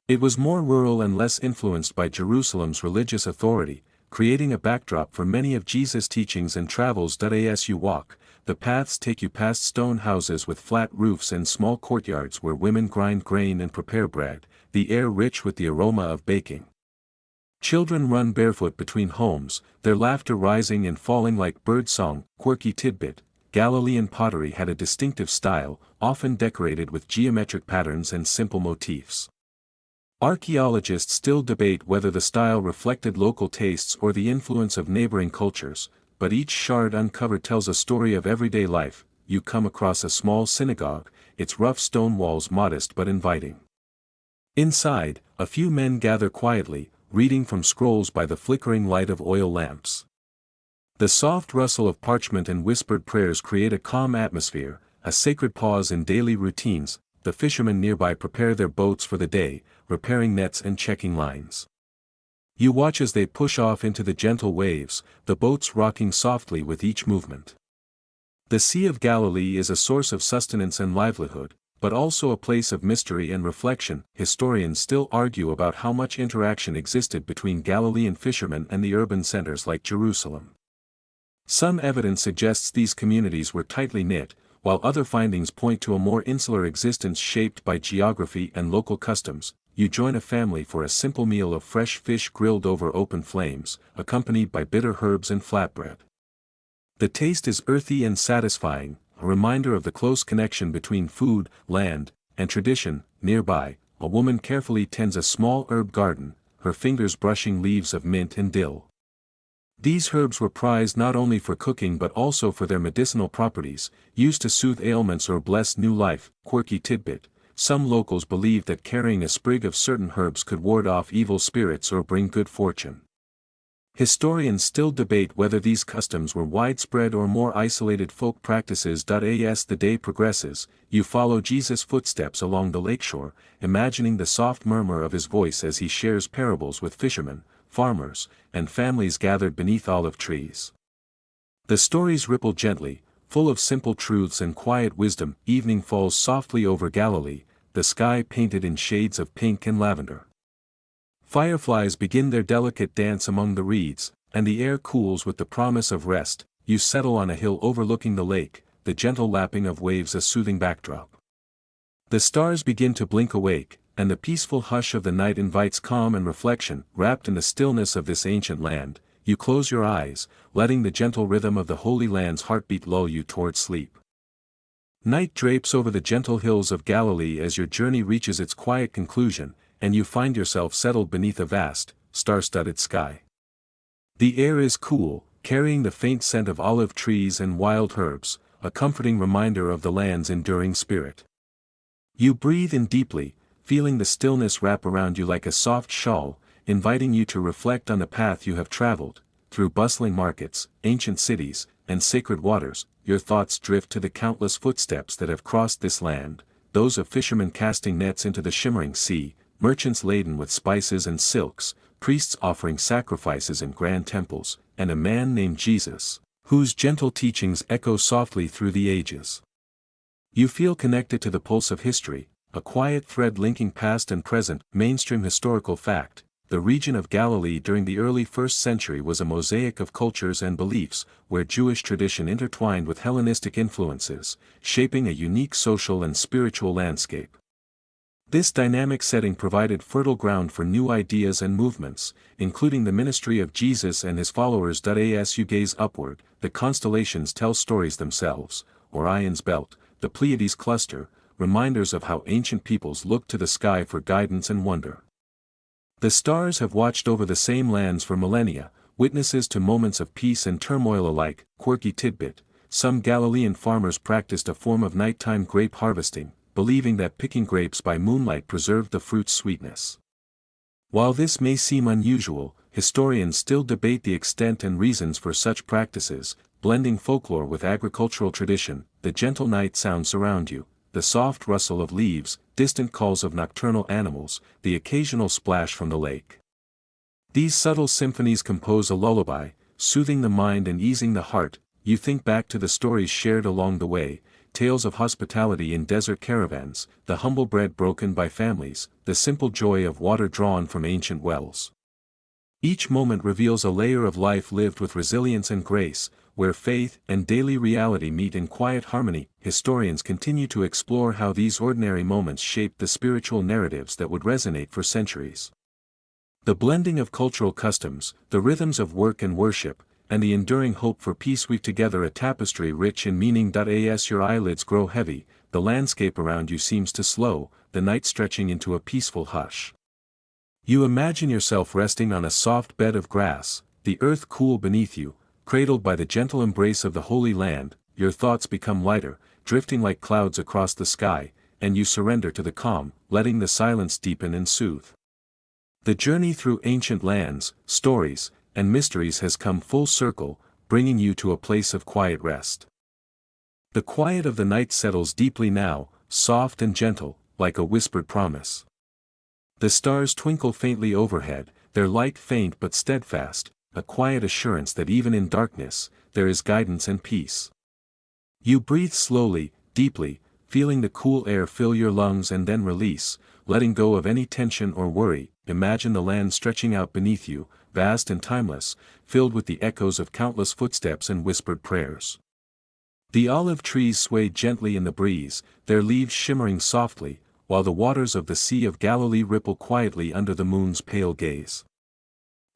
It was more rural and less influenced by Jerusalem's religious authority, creating a backdrop for many of Jesus' teachings and travels. As you walk, the paths take you past stone houses with flat roofs and small courtyards where women grind grain and prepare bread, the air rich with the aroma of baking. Children run barefoot between homes, their laughter rising and falling like birdsong. Quirky tidbit: Galilean pottery had a distinctive style, often decorated with geometric patterns and simple motifs. Archaeologists still debate whether the style reflected local tastes or the influence of neighboring cultures, but each shard uncovered tells a story of everyday life. You come across a small synagogue, its rough stone walls modest but inviting. Inside, a few men gather quietly, reading from scrolls by the flickering light of oil lamps. The soft rustle of parchment and whispered prayers create a calm atmosphere, a sacred pause in daily routines. The fishermen nearby prepare their boats for the day, repairing nets and checking lines. You watch as they push off into the gentle waves, the boats rocking softly with each movement. The Sea of Galilee is a source of sustenance and livelihood, but also a place of mystery and reflection. Historians still argue about how much interaction existed between Galilean fishermen and the urban centers like Jerusalem. Some evidence suggests these communities were tightly knit, while other findings point to a more insular existence shaped by geography and local customs. You join a family for a simple meal of fresh fish grilled over open flames, accompanied by bitter herbs and flatbread. The taste is earthy and satisfying, a reminder of the close connection between food, land, and tradition. Nearby, a woman carefully tends a small herb garden, her fingers brushing leaves of mint and dill. These herbs were prized not only for cooking but also for their medicinal properties, used to soothe ailments or bless new life. Quirky tidbit: some locals believed that carrying a sprig of certain herbs could ward off evil spirits or bring good fortune. Historians still debate whether these customs were widespread or more isolated folk practices. As the day progresses, you follow Jesus' footsteps along the lakeshore, imagining the soft murmur of his voice as he shares parables with fishermen, farmers, and families gathered beneath olive trees. The stories ripple gently, full of simple truths and quiet wisdom. Evening falls softly over Galilee, the sky painted in shades of pink and lavender. Fireflies begin their delicate dance among the reeds, and the air cools with the promise of rest. You settle on a hill overlooking the lake, the gentle lapping of waves a soothing backdrop. The stars begin to blink awake, and the peaceful hush of the night invites calm and reflection. Wrapped in the stillness of this ancient land, you close your eyes, letting the gentle rhythm of the Holy Land's heartbeat lull you toward sleep. Night drapes over the gentle hills of Galilee as your journey reaches its quiet conclusion, and you find yourself settled beneath a vast, star-studded sky. The air is cool, carrying the faint scent of olive trees and wild herbs, a comforting reminder of the land's enduring spirit. You breathe in deeply, feeling the stillness wrap around you like a soft shawl, inviting you to reflect on the path you have traveled. Through bustling markets, ancient cities, and sacred waters, your thoughts drift to the countless footsteps that have crossed this land, those of fishermen casting nets into the shimmering sea, merchants laden with spices and silks, priests offering sacrifices in grand temples, and a man named Jesus, whose gentle teachings echo softly through the ages. You feel connected to the pulse of history, a quiet thread linking past and present. Mainstream historical fact: the region of Galilee during the early 1st century was a mosaic of cultures and beliefs, where Jewish tradition intertwined with Hellenistic influences, shaping a unique social and spiritual landscape. This dynamic setting provided fertile ground for new ideas and movements, including the ministry of Jesus and his followers. As you gaze upward, the constellations tell stories themselves: Orion's belt, the Pleiades cluster, reminders of how ancient peoples looked to the sky for guidance and wonder. The stars have watched over the same lands for millennia, witnesses to moments of peace and turmoil alike. Quirky tidbit: some Galilean farmers practiced a form of nighttime grape harvesting, believing that picking grapes by moonlight preserved the fruit's sweetness. While this may seem unusual, historians still debate the extent and reasons for such practices, blending folklore with agricultural tradition. The gentle night sounds surround you, the soft rustle of leaves, distant calls of nocturnal animals, the occasional splash from the lake. These subtle symphonies compose a lullaby, soothing the mind and easing the heart. You think back to the stories shared along the way, tales of hospitality in desert caravans, the humble bread broken by families, the simple joy of water drawn from ancient wells. Each moment reveals a layer of life lived with resilience and grace, where faith and daily reality meet in quiet harmony. Historians continue to explore how these ordinary moments shaped the spiritual narratives that would resonate for centuries. The blending of cultural customs, the rhythms of work and worship, and the enduring hope for peace weave together a tapestry rich in meaning. As your eyelids grow heavy, the landscape around you seems to slow, the night stretching into a peaceful hush. You imagine yourself resting on a soft bed of grass, the earth cool beneath you, cradled by the gentle embrace of the Holy Land. Your thoughts become lighter, drifting like clouds across the sky, and you surrender to the calm, letting the silence deepen and soothe. The journey through ancient lands, stories, and mysteries has come full circle, bringing you to a place of quiet rest. The quiet of the night settles deeply now, soft and gentle, like a whispered promise. The stars twinkle faintly overhead, their light faint but steadfast, a quiet assurance that even in darkness, there is guidance and peace. You breathe slowly, deeply, feeling the cool air fill your lungs and then release, letting go of any tension or worry. Imagine the land stretching out beneath you, vast and timeless, filled with the echoes of countless footsteps and whispered prayers. The olive trees sway gently in the breeze, their leaves shimmering softly, while the waters of the Sea of Galilee ripple quietly under the moon's pale gaze.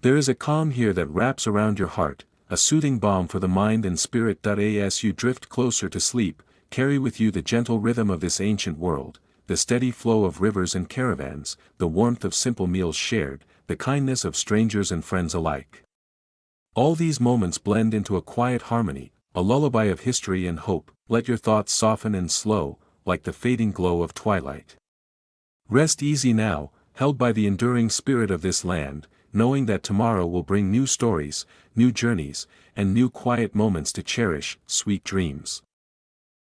There is a calm here that wraps around your heart, a soothing balm for the mind and spirit. As you drift closer to sleep, carry with you the gentle rhythm of this ancient world, the steady flow of rivers and caravans, the warmth of simple meals shared, the kindness of strangers and friends alike. All these moments blend into a quiet harmony, a lullaby of history and hope. Let your thoughts soften and slow, like the fading glow of twilight. Rest easy now, held by the enduring spirit of this land, knowing that tomorrow will bring new stories, new journeys, and new quiet moments to cherish. Sweet dreams.